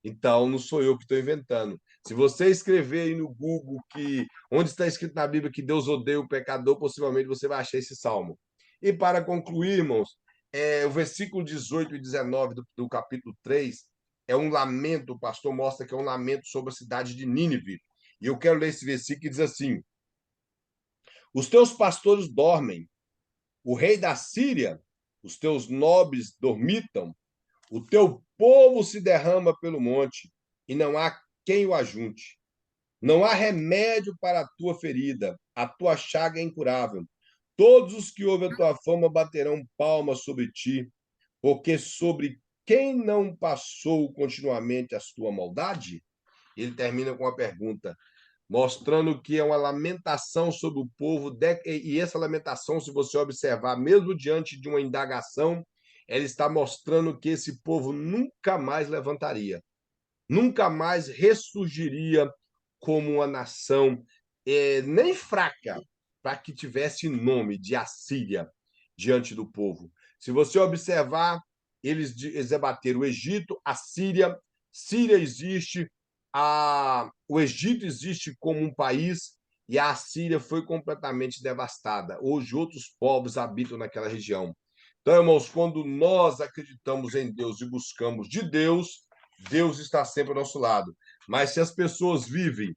Então, não sou eu que estou inventando. Se você escrever aí no Google que onde está escrito na Bíblia que Deus odeia o pecador, possivelmente você vai achar esse salmo. E para concluir, irmãos, o versículo 18 e 19 do capítulo 3 é um lamento, o pastor mostra que é um lamento sobre a cidade de Nínive. E eu quero ler esse versículo que diz assim: os teus pastores dormem, o rei da Síria, os teus nobres dormitam, o teu povo se derrama pelo monte, e não há quem o ajunte. Não há remédio para a tua ferida, a tua chaga é incurável. Todos os que ouvem a tua fama baterão palmas sobre ti, porque sobre quem não passou continuamente a tua maldade? Ele termina com uma pergunta, mostrando que é uma lamentação sobre o povo, e essa lamentação, se você observar, mesmo diante de uma indagação, ela está mostrando que esse povo nunca mais levantaria, nunca mais ressurgiria como uma nação nem fraca, para que tivesse nome de Assíria diante do povo. Se você observar, eles debateram o Egito, a Síria, Síria existe, o Egito existe como um país e a Assíria foi completamente devastada. Hoje, outros povos habitam naquela região. Então, irmãos, quando nós acreditamos em Deus e buscamos de Deus, Deus está sempre ao nosso lado. Mas se as pessoas vivem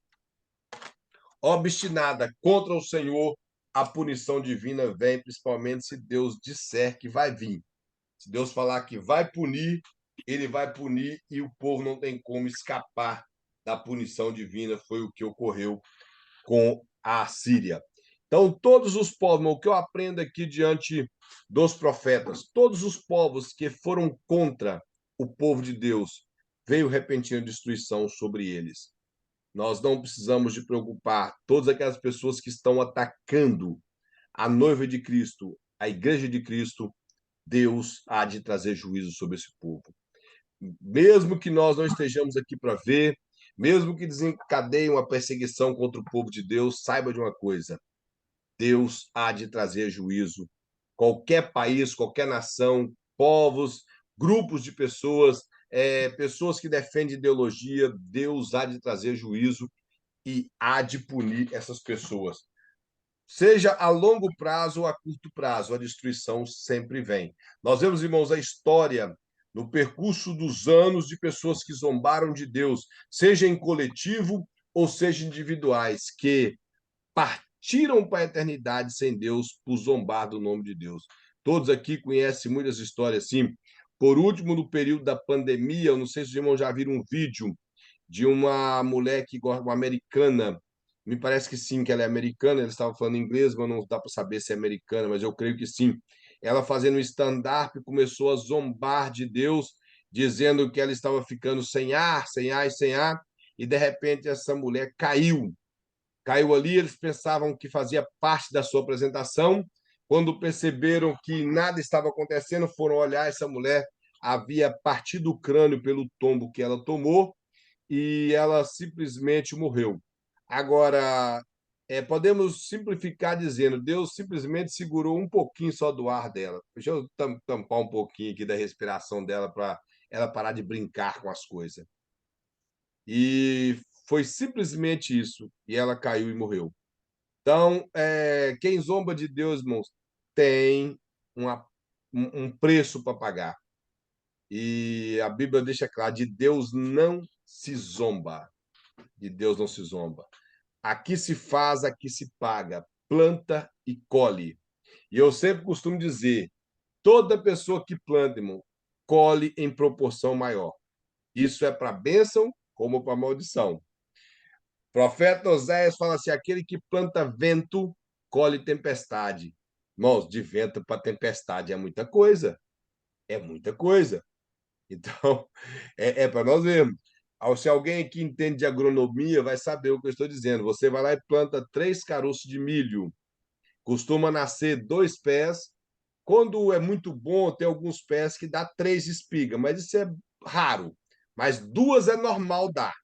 obstinada contra o Senhor, a punição divina vem, principalmente se Deus disser que vai vir. Se Deus falar que vai punir, ele vai punir e o povo não tem como escapar da punição divina. Foi o que ocorreu com a Síria. Então, todos os povos, o que eu aprendo aqui diante dos profetas, todos os povos que foram contra o povo de Deus, veio repentina destruição sobre eles. Nós não precisamos de preocupar todas aquelas pessoas que estão atacando a noiva de Cristo, a igreja de Cristo. Deus há de trazer juízo sobre esse povo. Mesmo que nós não estejamos aqui para ver, mesmo que desencadeie uma perseguição contra o povo de Deus, saiba de uma coisa: Deus há de trazer juízo. Qualquer país, qualquer nação, povos, grupos de pessoas, pessoas que defendem ideologia, Deus há de trazer juízo e há de punir essas pessoas. Seja a longo prazo ou a curto prazo, a destruição sempre vem. Nós vemos, irmãos, a história no percurso dos anos de pessoas que zombaram de Deus, seja em coletivo ou seja individuais, que partiram para a eternidade sem Deus por zombar do nome de Deus. Todos aqui conhecem muitas histórias assim. Por último, no período da pandemia, eu não sei se os irmãos já viram um vídeo de uma mulher uma americana, me parece que sim, que ela é americana, ela estava falando inglês, mas não dá para saber se é americana, mas eu creio que sim. Ela fazendo um stand-up começou a zombar de Deus, dizendo que ela estava ficando sem ar, sem ar e sem ar, e de repente essa mulher caiu. Caiu ali, eles pensavam que fazia parte da sua apresentação. Quando perceberam que nada estava acontecendo, foram olhar essa mulher, havia partido o crânio pelo tombo que ela tomou, e ela simplesmente morreu. Agora, podemos simplificar dizendo, Deus simplesmente segurou um pouquinho só do ar dela. Deixa eu tampar um pouquinho aqui da respiração dela para ela parar de brincar com as coisas. E foi simplesmente isso, e ela caiu e morreu. Então, quem zomba de Deus, irmãos, tem um preço para pagar. E a Bíblia deixa claro, de Deus não se zomba. De Deus não se zomba. Aqui se faz, aqui se paga. Planta e colhe. E eu sempre costumo dizer, toda pessoa que planta, irmão, colhe em proporção maior. Isso é para bênção como para maldição. Profeta Oséias fala assim: aquele que planta vento, colhe tempestade. Irmãos, de vento para tempestade é muita coisa. É muita coisa. Então, é para nós vermos. Se alguém aqui entende de agronomia, vai saber o que eu estou dizendo. Você vai lá e planta 3 caroços de milho. Costuma nascer 2 pés. Quando é muito bom, tem alguns pés que dá 3 espigas, mas isso é raro. Mas 2 é normal dar.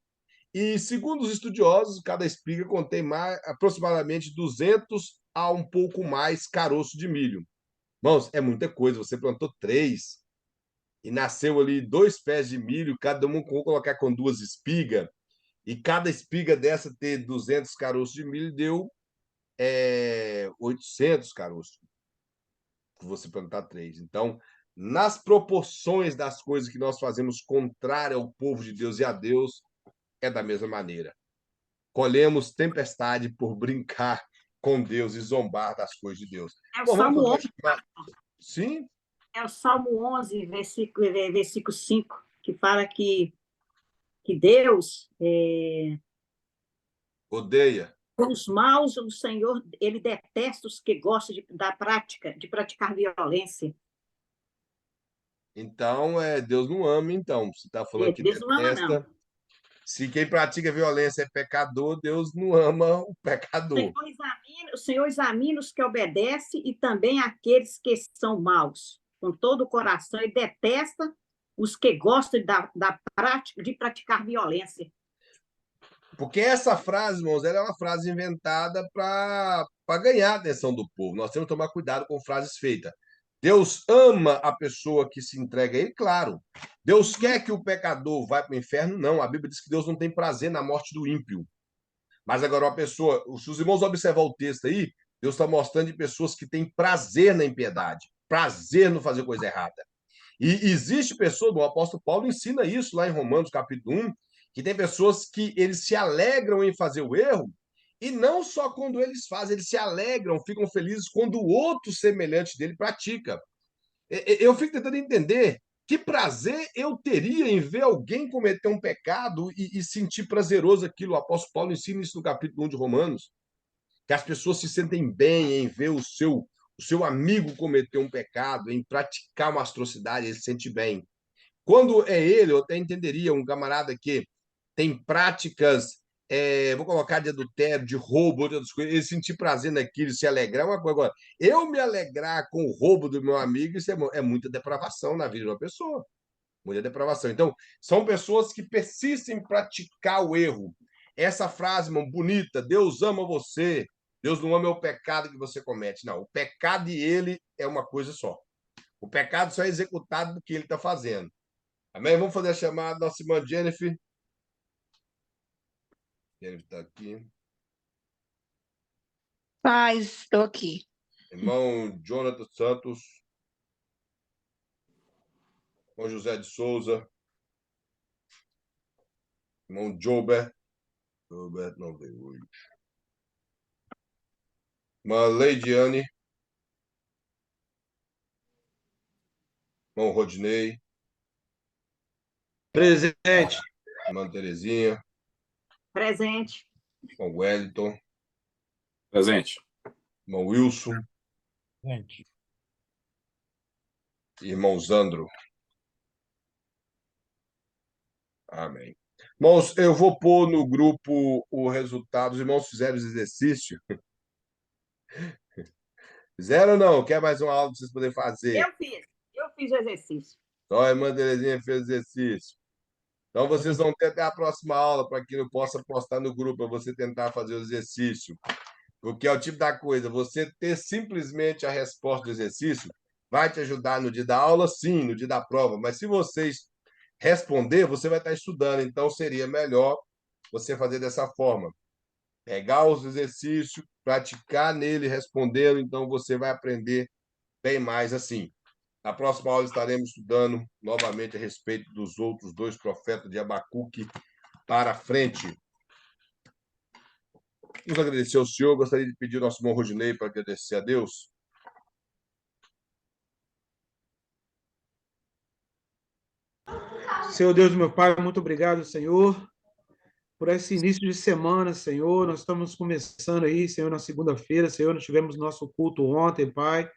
E, segundo os estudiosos, cada espiga contém aproximadamente 200 a um pouco mais caroço de milho. Irmãos, é muita coisa. Você plantou 3 e nasceu ali 2 pés de milho, cada um, vou colocar com 2 espigas, e cada espiga dessa ter 200 caroços de milho, deu 800 caroços, que você plantar 3. Então, nas proporções das coisas que nós fazemos contrário ao povo de Deus e a Deus, é da mesma maneira. Colhemos tempestade por brincar com Deus e zombar das coisas de Deus.
É o
Bom, vamos
Salmo
fazer
11,
Sim?
é o Salmo 11, versículo 5, que fala que Deus,
Odeia.
os maus, o Senhor, ele detesta os que gostam de praticar violência.
Então, Deus não ama, então. Você está falando que
Deus não ama, não.
detesta. Se quem pratica violência é pecador, Deus não ama o pecador.
O Senhor examina os que obedecem e também aqueles que são maus, com todo o coração, e detesta os que gostam de praticar violência.
Porque essa frase, irmãos, ela é uma frase inventada para ganhar a atenção do povo. Nós temos que tomar cuidado com frases feitas. Deus ama a pessoa que se entrega a Ele, claro. Deus quer que o pecador vá para o inferno? Não. A Bíblia diz que Deus não tem prazer na morte do ímpio. Mas agora, uma pessoa, se os irmãos observar o texto aí, Deus está mostrando de pessoas que têm prazer na impiedade, prazer no fazer coisa errada. E existe pessoas, o apóstolo Paulo ensina isso lá em Romanos, capítulo 1, que tem pessoas que eles se alegram em fazer o erro, e não só quando eles fazem, eles se alegram, ficam felizes quando o outro semelhante dele pratica. Eu fico tentando entender que prazer eu teria em ver alguém cometer um pecado e sentir prazeroso aquilo. O apóstolo Paulo ensina isso no capítulo 1 de Romanos, que as pessoas se sentem bem em ver o seu amigo cometer um pecado, em praticar uma atrocidade, ele se sente bem. Quando é ele, eu até entenderia um camarada que tem práticas, vou colocar de adultério, de roubo, outras coisas, ele sentir prazer naquilo, se alegrar, é uma coisa. Agora, eu me alegrar com o roubo do meu amigo, isso é muita depravação na vida de uma pessoa. Muita depravação. Então, são pessoas que persistem em praticar o erro. Essa frase, irmão, bonita, Deus ama você, Deus não ama o pecado que você comete. Não, o pecado e ele é uma coisa só. O pecado só é executado do que ele está fazendo. Amém? Vamos fazer a chamada da nossa irmã Jennifer. Jennifer está aqui.
Paz, estou aqui.
Irmão Jonathan Santos. Irmão José de Souza. Irmão Jobert. Jobert não veio hoje. Irmã Leidiane. Irmão Rodney.
Presente.
Irmã Terezinha.
Presente.
Irmão Wellington.
Presente.
Irmão Wilson.
Gente,
Irmão Zandro. Amém. Irmãos, eu vou pôr no grupo o resultado. Os irmãos fizeram os exercícios. Fizeram ou não? Quer mais uma aula para vocês poderem fazer?
Eu fiz o exercício.
Só a irmã Terezinha fez o exercício. Então, vocês vão ter até a próxima aula para que eu possa postar no grupo para você tentar fazer o exercício. Porque é o tipo da coisa, você ter simplesmente a resposta do exercício vai te ajudar no dia da aula, sim, no dia da prova. Mas se vocês responder, você vai estar estudando. Então, seria melhor você fazer dessa forma. Pegar os exercícios, praticar nele, respondendo. Então, você vai aprender bem mais assim. Na próxima aula estaremos estudando novamente a respeito dos outros 2 profetas de Abacuque para frente. Vamos agradecer ao Senhor. Gostaria de pedir ao nosso irmão Rodinei para agradecer a Deus.
Senhor Deus, meu Pai, muito obrigado, Senhor, por esse início de semana, Senhor. Nós estamos começando aí, Senhor, na segunda-feira, Senhor. Nós tivemos nosso culto ontem, Pai.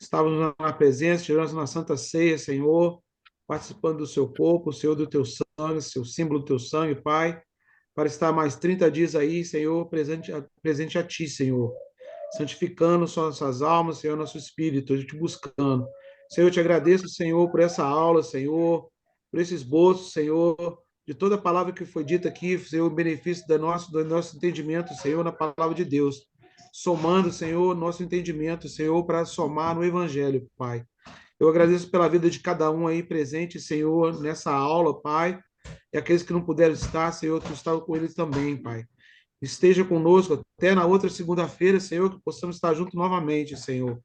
Estávamos na presença, tivemos na Santa Ceia, Senhor, participando do seu corpo, Senhor, do teu sangue, seu símbolo do teu sangue, Pai, para estar mais 30 dias aí, Senhor, presente a Ti, Senhor, santificando nossas almas, Senhor, nosso espírito, te buscando. Senhor, eu te agradeço, Senhor, por essa aula, Senhor, por esse esboço, Senhor, de toda a palavra que foi dita aqui, Senhor, o benefício do nosso entendimento, Senhor, na palavra de Deus. Somando, Senhor, nosso entendimento, Senhor, para somar no Evangelho, Pai. Eu agradeço pela vida de cada um aí presente, Senhor, nessa aula, Pai, e aqueles que não puderam estar, Senhor, tu estava com eles também, Pai. Esteja conosco até na outra segunda-feira, Senhor, que possamos estar juntos novamente, Senhor.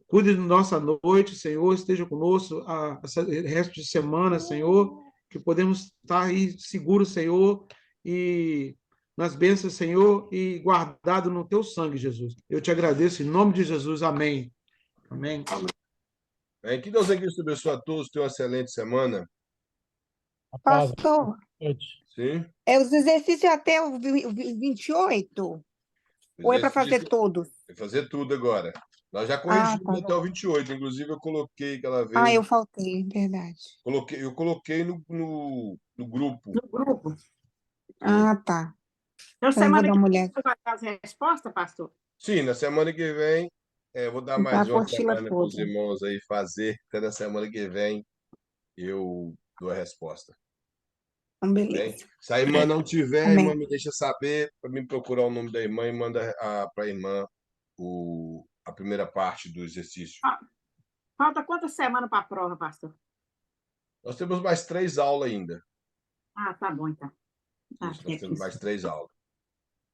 Cuide da nossa noite, Senhor, esteja conosco esse resto de semana, Senhor, que podemos estar aí seguros, Senhor, e nas bênçãos, Senhor, e guardado no teu sangue, Jesus. Eu te agradeço em nome de Jesus. Amém. Amém.
Amém. Que Deus em Cristo abençoe a todos. Tenham uma excelente semana.
A paz.
Pastor,
Sim.
os exercícios até o 28? Ou é para fazer todos?
Vai fazer tudo agora. Nós já
Ah,
corrigimos
tá
até o
bom.
28. Inclusive, eu coloquei aquela
Ah,
vez.
eu faltei, verdade.
Eu coloquei no grupo.
No grupo.
Ah, tá.
Então,
Então, eu vou
semana
dar
que
uma
vem,
olhada.
você vai dar as respostas, pastor?
Sim, na semana que vem, eu vou dar
Então, a
mais uma
apostila
semana para os
toda.
irmãos aí fazer. Até na semana que vem eu dou a resposta.
Então,
Bem,
beleza.
se a irmã não tiver, a irmã
Amém.
me deixa saber para mim procurar o nome da irmã e manda para a irmã a primeira parte do exercício.
Falta quantas semanas para a prova, pastor?
Nós temos mais 3 aulas ainda.
Ah, tá bom, então. Ah,
Isso, nós
é
temos
isso.
mais 3 aulas.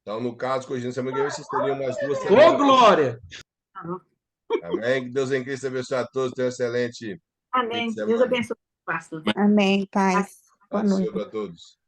Então, no caso, corrigindo semana que vem, vocês teriam mais 2
Ô,
semanas.
glória!
Tá bom.
Amém? Que Deus em Cristo abençoe a todos. Tenham um excelente fim de
Amém. Deus
semana.
abençoe, pastor.
Amém, paz. Boa
Paz do Senhor
noite.
para todos.